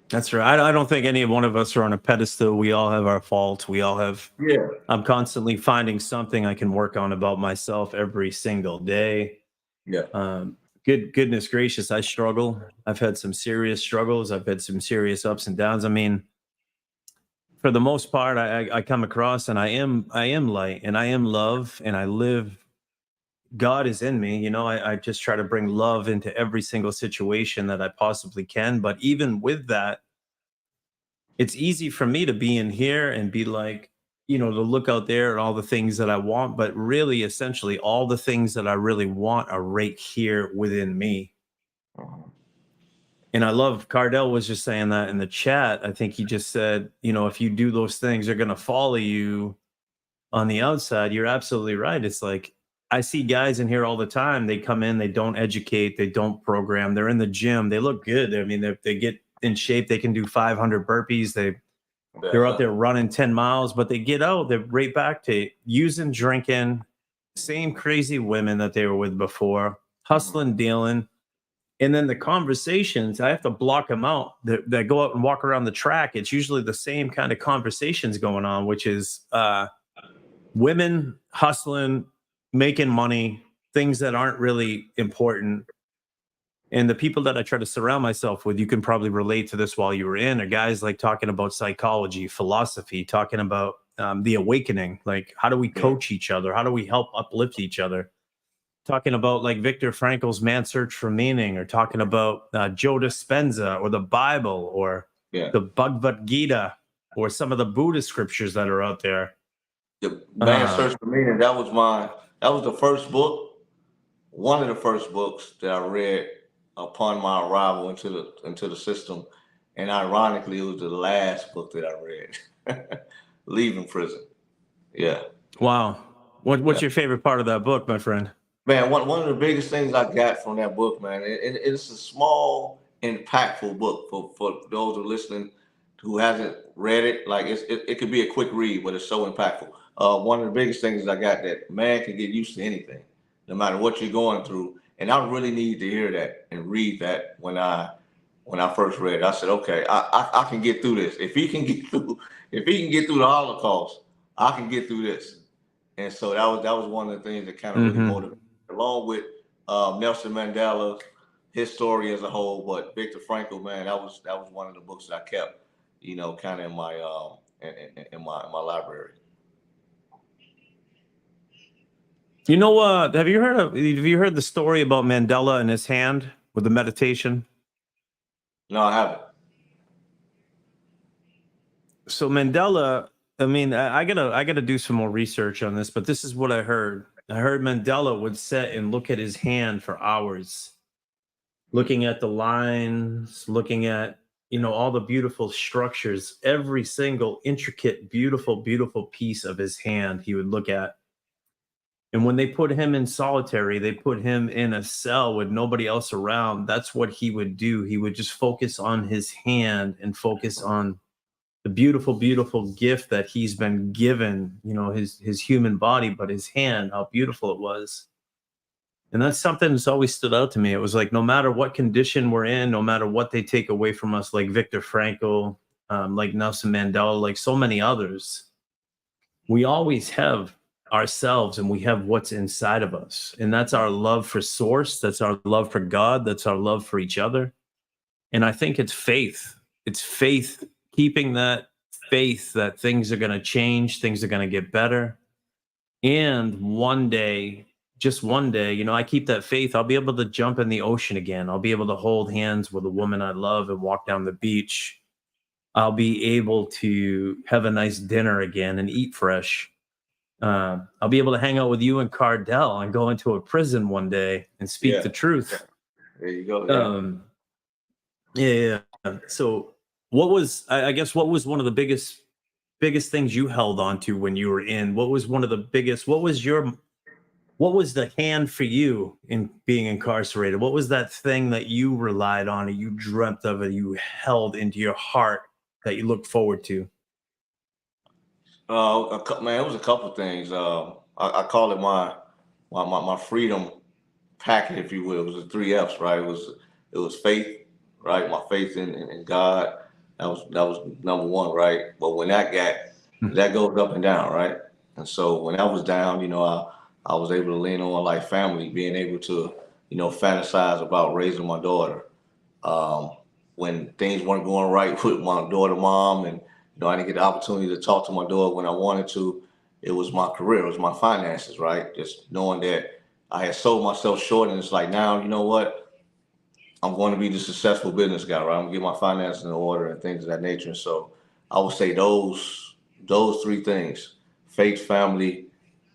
That's right. I don't think any one of us are on a pedestal. We all have our faults. We all have. Yeah. I'm constantly finding something I can work on about myself every single day. Yeah. Goodness gracious, I struggle. I've had some serious struggles. I've had some serious ups and downs. I mean, for the most part, I come across and I am light and I am love and I live. God is in me. I just try to bring love into every single situation that I possibly can. But even with that, it's easy for me to be in here and be like, to look out there at all the things that I want. But really, essentially, all the things that I really want are right here within me. And I love Cardell was just saying that in the chat. I think he just said, if you do those things, they're going to follow you on the outside. You're absolutely right. It's like, I see guys in here all the time. They come in, they don't educate, they don't program. They're in the gym. They look good. I mean, they get in shape. They can do 500 burpees. They're out there running 10 miles, but they get out. They're right back to using, drinking, same crazy women that they were with before, hustling, dealing. And then the conversations, I have to block them out that go out and walk around the track. It's usually the same kind of conversations going on, which is women hustling, making money, things that aren't really important. And the people that I try to surround myself with, you can probably relate to this while you were in, are guys like talking about psychology, philosophy, talking about the awakening. Like, how do we coach each other? How do we help uplift each other? Talking about like Viktor Frankl's Man's Search for Meaning, or talking about Joe Dispenza or the Bible or the Bhagavad Gita or some of the Buddhist scriptures that are out there. The Man's Search for Meaning, that was the first book, one of the first books that I read upon my arrival into the system. And ironically, it was the last book that I read, leaving prison. Yeah. Wow. What's your favorite part of that book, my friend? Man, one of the biggest things I got from that book, man, it's a small, impactful book for those who are listening who hasn't read it. Like it could be a quick read, but it's so impactful. One of the biggest things I got that man can get used to anything, no matter what you're going through. And I really need to hear that and read that when I first read it. I said, okay, I can get through this. If he can get through, if he can get through the Holocaust, I can get through this. And so that was one of the things that kind of really motivated, along with Nelson Mandela, his story as a whole. But Viktor Frankl, man, that was one of the books that I kept, kind of in my in my library. Have you heard the story about Mandela and his hand with the meditation? No, I haven't. So Mandela, I mean, I gotta do some more research on this, but this is what I heard. I heard Mandela would sit and look at his hand for hours, looking at the lines, looking at, all the beautiful structures, every single intricate, beautiful, beautiful piece of his hand he would look at. And when they put him in solitary, they put him in a cell with nobody else around. That's what he would do. He would just focus on his hand and focus on the beautiful, beautiful gift that he's been given, his human body, but his hand, how beautiful it was. And that's something that's always stood out to me. It was like, no matter what condition we're in, no matter what they take away from us, like Viktor Frankl, like Nelson Mandela, like so many others, we always have ourselves and we have what's inside of us. And that's our love for source. That's our love for God. That's our love for each other. And I think it's faith. It's faith, keeping that faith that things are going to change, things are going to get better. And one day, just one day, I keep that faith. I'll be able to jump in the ocean again. I'll be able to hold hands with a woman I love and walk down the beach. I'll be able to have a nice dinner again and eat fresh. I'll be able to hang out with you and Cardell and go into a prison one day and speak the truth. There you go. Yeah. So what was one of the biggest things you held on to when you were in? What was the hand for you in being incarcerated? What was that thing that you relied on, or you dreamt of, or you held into your heart that you looked forward to? Man, it was a couple of things. I call it my freedom packet, if you will. It was the 3 F's, right? It was faith, right? My faith in God. That was number one, right? But when that goes up and down, right? And so when I was down, I was able to lean on like family, being able to, fantasize about raising my daughter. When things weren't going right with my daughter mom, and I didn't get the opportunity to talk to my daughter when I wanted to, it was my career, it was my finances, right? Just knowing that I had sold myself short, and it's like, now, you know what? I'm going to be the successful business guy, right? I'm gonna get my finances in order and things of that nature. And so I would say those 3 things: faith, family,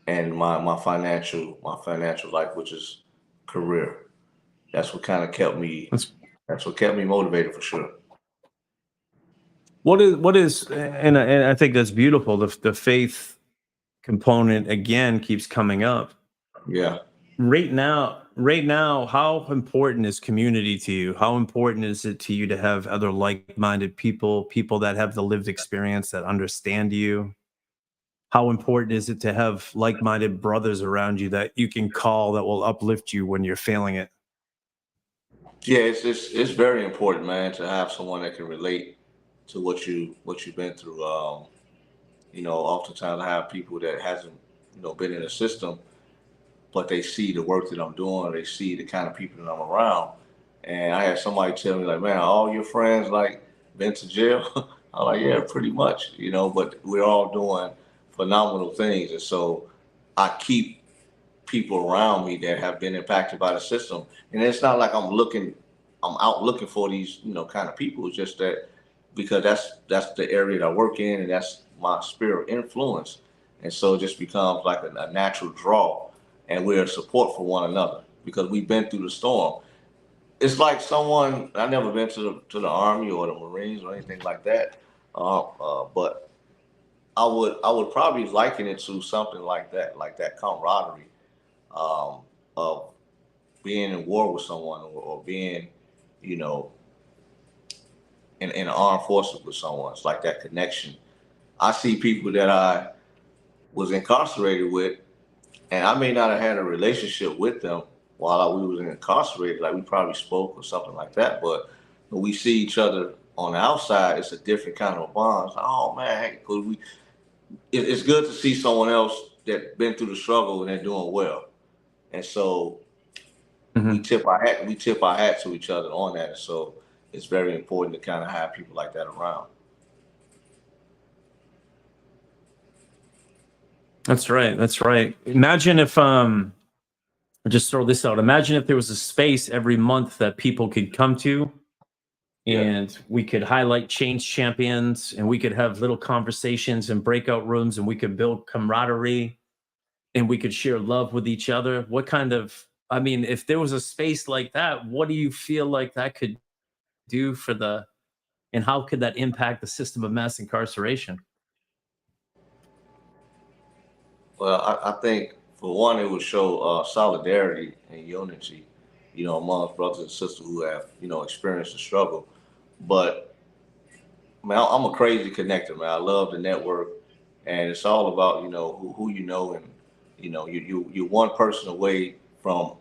and my financial life, which is career. That's what kind of kept me. That's what kept me motivated, for sure. What is, and I think that's beautiful. The faith component again keeps coming up. Yeah. Right now, how important is community to you? How important is it to you to have other like-minded people that have the lived experience, that understand you? How important is it to have like-minded brothers around you that you can call, that will uplift you when you're failing it? Yeah, it's very important, man, to have someone that can relate to what you've been through. Oftentimes I have people that hasn't, been in the system, but they see the work that I'm doing, they see the kind of people that I'm around. And I had somebody tell me, like, man, all your friends like been to jail? I'm like, yeah, pretty much, but we're all doing phenomenal things. And so I keep people around me that have been impacted by the system. And it's not like I'm out looking for these, kind of people. It's just that because that's the area that I work in, and that's my sphere of influence. And so it just becomes like a natural draw, and we're a support for one another because we've been through the storm. It's like I've never been to the Army or the Marines or anything like that. But I would probably liken it to something like that camaraderie, of being in war with someone, or being, you know, in the armed forces with someone. It's like that connection. I see people that I was incarcerated with, and I may not have had a relationship with them while we was incarcerated. Like we probably spoke or something like that, but when we see each other on the outside, it's a different kind of bond. It's like, oh man, hey, could we? It's good to see someone else that been through the struggle and they're doing well, and so we Mhm. tip our hat to each other on that. And so it's very important to kind of have people like that around. That's right. That's right. Imagine if I'll just throw this out. Imagine if there was a space every month that people could come to, Yeah. and we could highlight change champions, and we could have little conversations and breakout rooms, and we could build camaraderie, and we could share love with each other. What kind of, I mean, if there was a space like that, what do you feel like that could do for the, and how could that impact the system of mass incarceration? Well, I think for one, it would show solidarity and unity, amongst brothers and sisters who have, experienced the struggle. But man, I'm a crazy connector, man. I love the network, and it's all about, who you know, and you're one person away from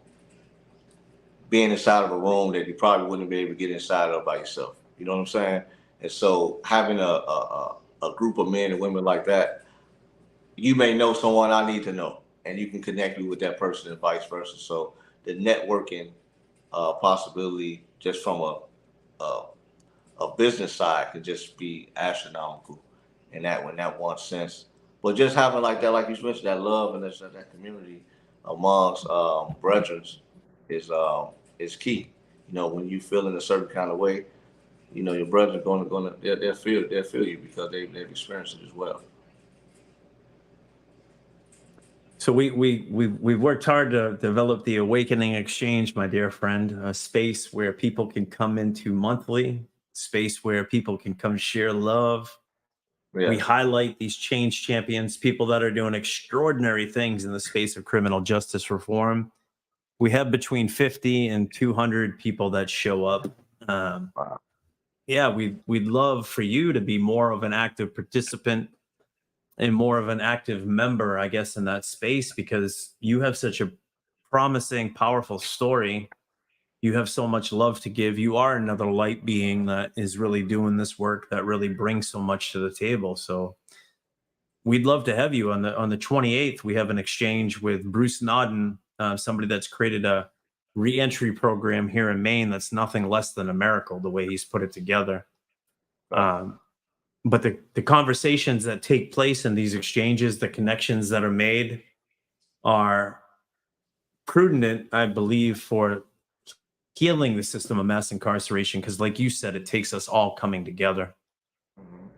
being inside of a room that you probably wouldn't be able to get inside of by yourself. You know what I'm saying? And so having a group of men and women like that, you may know someone I need to know, and you can connect me with that person and vice versa. So the networking possibility just from a a business side can just be astronomical in that one sense. But just having like that, like you mentioned, that love and that community amongst brethren is key. When you feel in a certain kind of way, your brothers are gonna they'll feel you because they've experienced it as well. So we've worked hard to develop the Awakening Exchange, my dear friend, a space where people can come into monthly, space where people can come share love. We Yes. highlight these change champions, people that are doing extraordinary things in the space of criminal justice reform. We have between 50 and 200 people that show up. Um, Wow. yeah, we'd love for you to be more of an active participant and more of an active member, I guess, in that space, because you have such a promising, powerful story. You have so much love to give. You are another light being that is really doing this work that really brings so much to the table. So we'd love to have you on the 28th. We have an exchange with Bruce Nodden, somebody that's created a reentry program here in Maine that's nothing less than a miracle, the way he's put it together. Um, but the conversations that take place in these exchanges, the connections that are made, are prudent, I believe, for healing the system of mass incarceration, because like you said, it takes us all coming together. Mhm.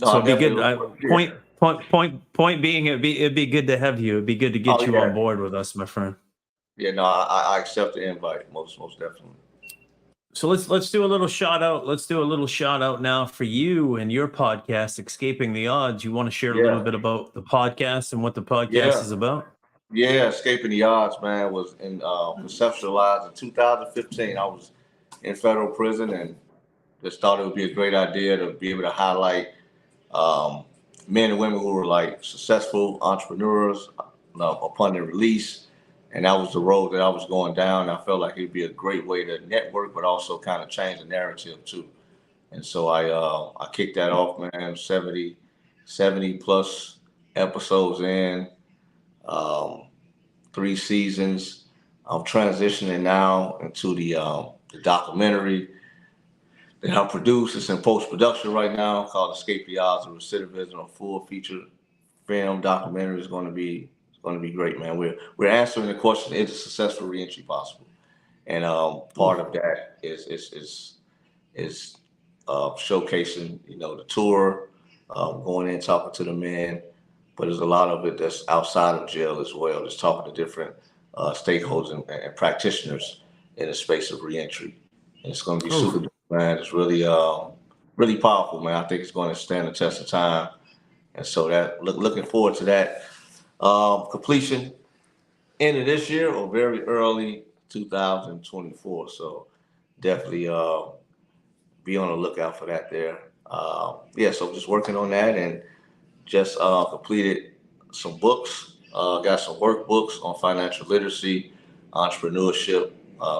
No, So I it'd be good. definitely look forward. Point being, it'd be good to have you. It'd be good to Oh get you on yeah, board with us, my friend. yeah. No, I accept the invite most definitely. So let's do a little shout out. Let's do a little shout out now for you and your podcast, Escaping the Odds. You want to share a little Yeah, bit about the podcast and what the podcast yeah. is about? Yeah, Escaping the Odds, man, was conceptualized in 2015. I was in federal prison and just thought it would be a great idea to be able to highlight um, men and women who were like successful entrepreneurs upon their release. And that was the road that I was going down. I felt like it'd be a great way to network, but also kind of change the narrative too. And so I kicked that off, man, 70 plus episodes in. Um, 3 seasons. I'm transitioning now into the documentary that I produce. It's in post production right now, called "Escape the Odds of Recidivism," a full feature film documentary. Is going to be great, man. We're answering the question: is a successful reentry possible? And part of that is showcasing, the tour, going in talking to the men, but there's a lot of it that's outside of jail as well. Just talking to different stakeholders and practitioners in the space of reentry. And it's going to be super Oh, dope, man. It's really really powerful, man. I think it's going to stand the test of time. And so looking forward to that completion end of this year or very early 2024. So definitely be on the lookout for that there. So just working on that and just completed some books. Got some workbooks on financial literacy, entrepreneurship.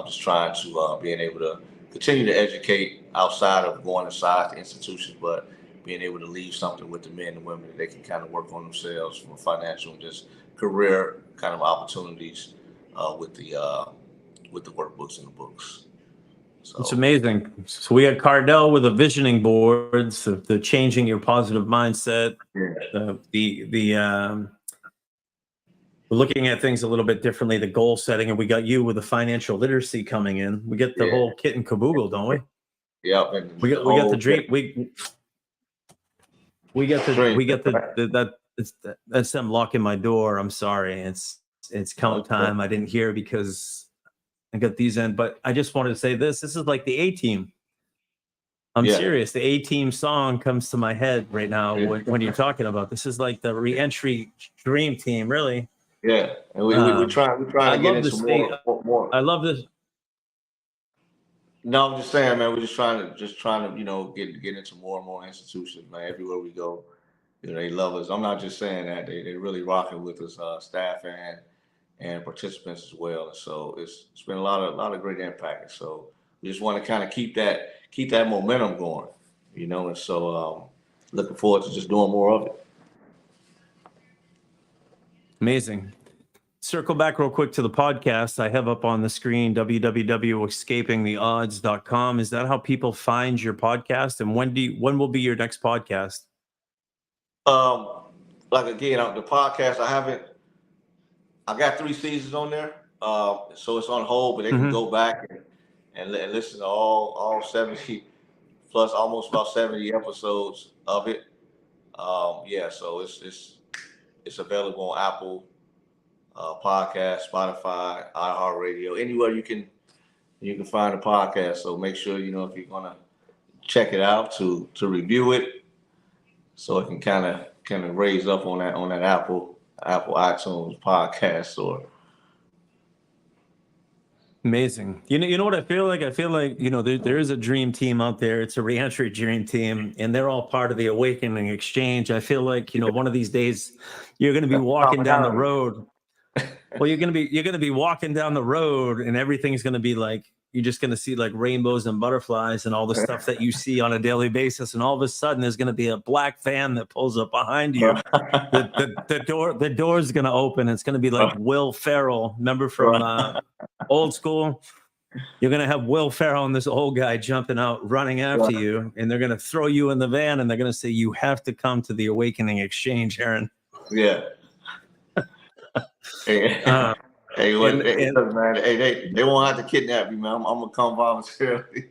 Just trying to being able to continue to educate outside of going inside the institutions, but being able to leave something with the men and women that they can kind of work on themselves from financial and just career kind of opportunities with the workbooks and the books. So it's amazing. So we had Cardell with the visioning boards, the changing your positive mindset, looking at things a little bit differently, the goal setting, and we got you with the financial literacy coming in. We get the whole kit and caboodle, don't we? Yeah, we got the dream. We get that's them locking my door. I'm sorry. It's count time. I didn't hear because I got these in, but I just wanted to say this is like the A-Team. I'm serious. The A-Team song comes to my head right now when you're talking about this. Is like the re-entry dream team, really. Yeah, and we're trying to get into more. I love this. No, I'm just saying, man. We're just trying to get into more and more institutions, man. Everywhere we go, they love us. I'm not just saying that they really rocking with us, staff and participants as well. And so it's been a lot of great impact. So we just want to kind of keep that momentum going, And so looking forward to just doing more of it. Amazing. Circle back real quick to the podcast. I have up on the screen www.escapingtheodds.com. Is that how people find your podcast? And when will be your next podcast? Like again, the podcast I got 3 seasons on there. So it's on hold, but they can go back and listen to all 70 plus almost about 70 episodes of it. So it's available on Apple Podcast, Spotify, iHeartRadio, anywhere you can find a podcast. So make sure if you're gonna check it out to review it, so it can kind of raise up on that Apple iTunes podcast or. Amazing. You know what I feel like? I feel like, there is a dream team out there. It's a reentry dream team, and they're all part of the Awakening Exchange. I feel like, one of these days you're going to be walking down the road. Well, you're going to be walking down the road, and everything's going to be like, you're just going to see like rainbows and butterflies and all the stuff that you see on a daily basis. And all of a sudden there's going to be a black van that pulls up behind you. The door is going to open. It's going to be like Will Ferrell. Remember from Old School? You're going to have Will Ferrell and this old guy jumping out, running after you. And they're going to throw you in the van, and they're going to say, you have to come to the Awakening Exchange, Aaron. Yeah. Hey, man, they won't have to kidnap me, man. I'm gonna come voluntarily.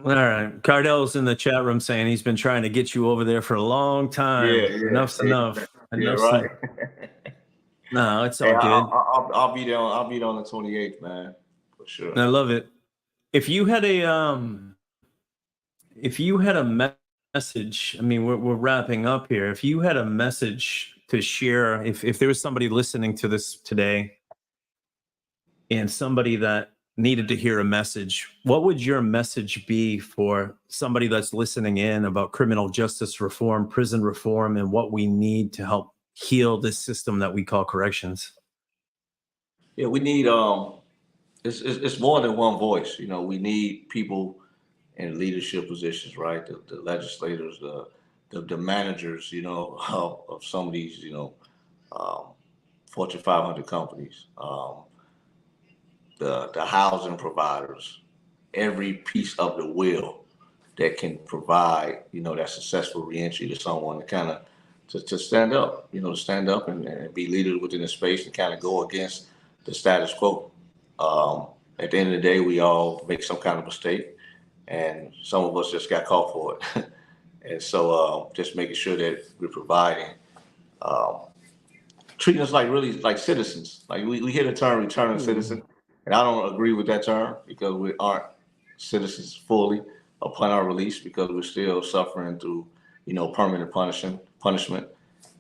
All right, Cardell's in the chat room saying he's been trying to get you over there for a long time. Enough's enough. Right. No, it's all good. I'll be there. I'll be there on the 28th, man, for sure. I love it. If you had a message, I mean, we're wrapping up here. If you had a message to share, if there was somebody listening to this today and somebody that needed to hear a message, what would your message be for somebody that's listening in about criminal justice reform, prison reform, and what we need to help heal this system that we call corrections? Yeah, we need it's more than one voice. We need people in leadership positions, right? The legislators, the managers, of some of these, Fortune 500 companies, the housing providers, every piece of the wheel that can provide, that successful reentry to someone to kind of to stand up, to stand up and be leaders within the space and kind of go against the status quo. At the end of the day, we all make some kind of mistake, and some of us just got caught for it. And so just making sure that we're providing, treating us like citizens. Like we hear the term returning citizen, and I don't agree with that term because we aren't citizens fully. upon our release because we're still suffering through, permanent punishment.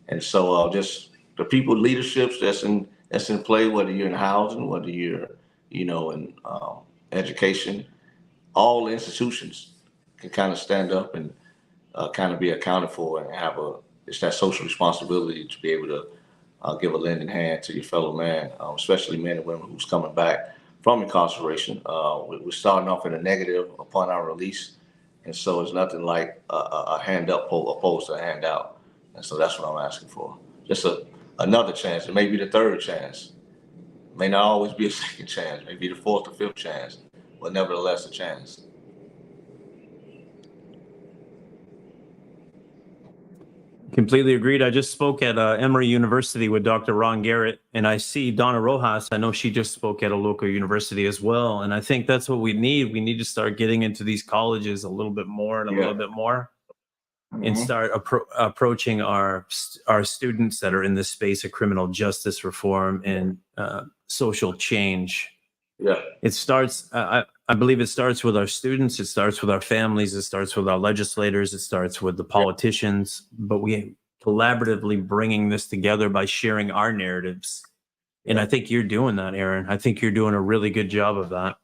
And so just the people leaderships that's in play, whether you're in housing, whether you're, in education, all institutions can kind of stand up and kind of be accounted for and it's that social responsibility to be able to give a lending hand to your fellow man, especially men and women who's coming back from incarceration. We're starting off in a negative upon our release. And so it's nothing like a hand up opposed to a handout. And so that's what I'm asking for. Just another chance. It may be the third chance. It may not always be a second chance. Maybe the fourth or fifth chance, but nevertheless a chance. Completely agreed. I just spoke at Emory University with Dr. Ron Garrett, and I see Donna Rojas. I know she just spoke at a local university as well. And I think that's what we need. We need to start getting into these colleges a little bit more and a little bit more, and start approaching our students that are in this space of criminal justice reform and social change. Yeah. It starts, I believe it starts with our students. It starts with our families. It starts with our legislators. It starts with the politicians. But we collaboratively bringing this together by sharing our narratives. And I think you're doing that, Aaron. I think you're doing a really good job of that.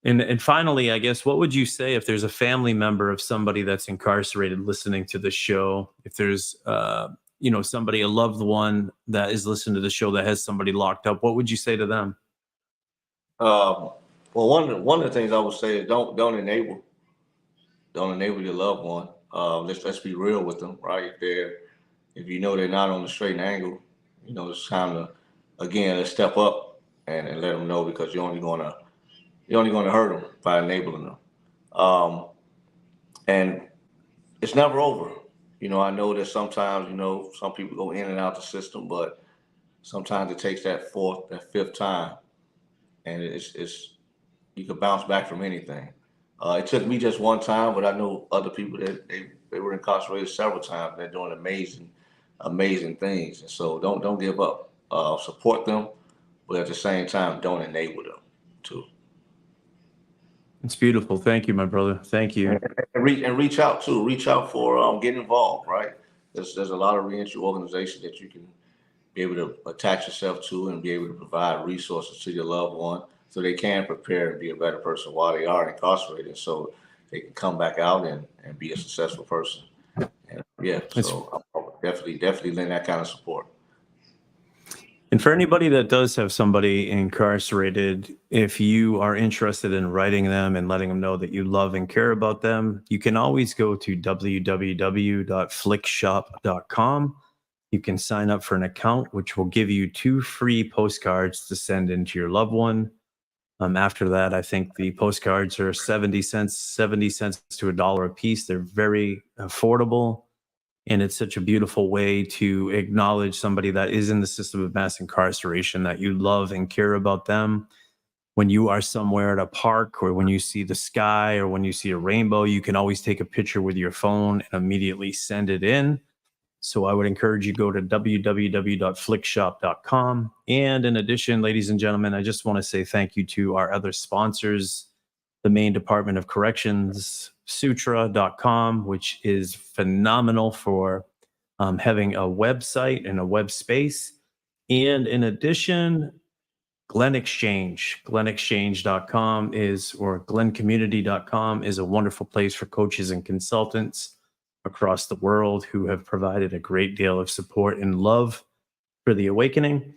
And finally, I guess, what would you say if there's a family member of somebody that's incarcerated listening to the show? If there's, somebody, a loved one that is listening to the show that has somebody locked up, what would you say to them? Well, one of the things I would say is don't enable your loved one. Let's be real with them, right? If you know they're not on the straight and angle, it's time to let's step up and let them know, because you're only going to hurt them by enabling them. And it's never over. I know that sometimes some people go in and out the system, but sometimes it takes that fourth, that fifth time. And it's you can bounce back from anything. It took me just one time, but I know other people that they were incarcerated several times. They're doing amazing things. And so don't give up. Support them, but at the same time, don't enable them too. It's beautiful. Thank you, my brother. Thank you. And reach out too. Reach out for get involved. Right. There's a lot of reentry organizations that you can be able to attach yourself to and be able to provide resources to your loved one so they can prepare and be a better person while they are incarcerated, so they can come back out and be a successful person. And so I'll definitely lend that kind of support. And for anybody that does have somebody incarcerated, if you are interested in writing them and letting them know that you love and care about them, you can always go to www.flickshop.com. You can sign up for an account, which will give you 2 free postcards to send into your loved one. After that, I think the postcards are 70 cents to $1 a piece. They're very affordable. And it's such a beautiful way to acknowledge somebody that is in the system of mass incarceration, that you love and care about them. When you are somewhere at a park, or when you see the sky, or when you see a rainbow, you can always take a picture with your phone and immediately send it in. So I would encourage you to go to www.flickshop.com. And in addition, ladies and gentlemen, I just want to say thank you to our other sponsors, the Maine Department of Corrections, Sutra.com, which is phenomenal for having a website and a web space. And in addition, Glen Exchange, glenexchange.com or glencommunity.com is a wonderful place for coaches and consultants across the world who have provided a great deal of support and love for the awakening.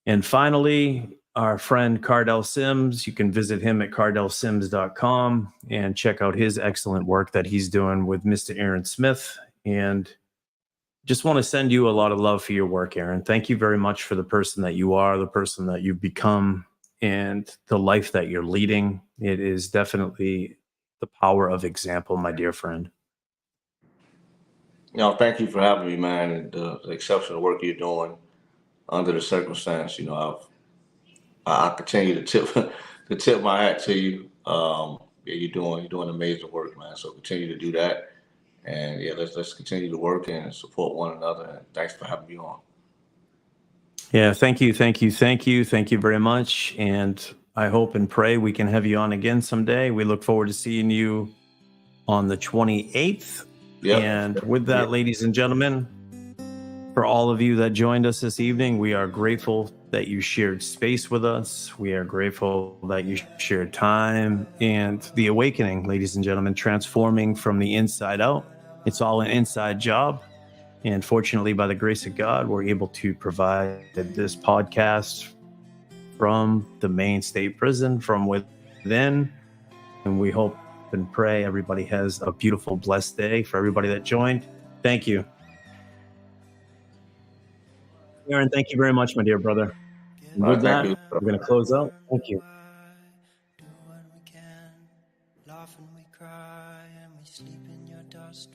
And finally, our friend Cardell Sims, you can visit him at cardellsims.com and check out his excellent work that he's doing with Mr. Aaron Smith. And just want to send you a lot of love for your work, Aaron. Thank you very much for the person that you are, the person that you've become, and the life that you're leading. It is definitely the power of example, my dear friend. Thank you for having me, man, and the exceptional work you're doing under the circumstance. I continue to tip my hat to you. You're doing amazing work, man. So continue to do that, and let's continue to work and support one another. And thanks for having me on. Yeah, thank you very much. And I hope and pray we can have you on again someday. We look forward to seeing you on the 28th. Yep. And with that, ladies and gentlemen, for all of you that joined us this evening, we are grateful that you shared space with us. We are grateful that you shared time and the awakening, ladies and gentlemen, transforming from the inside out. It's all an inside job. And fortunately, by the grace of God, we're able to provide this podcast from the main state prison, from within. And we hope and pray everybody has a beautiful, blessed day. For everybody that joined, thank you. Aaron, thank you very much, my dear brother. And with that, we're going to close out. Thank you. Do what we can, laugh and we cry, and we sleep in your dust.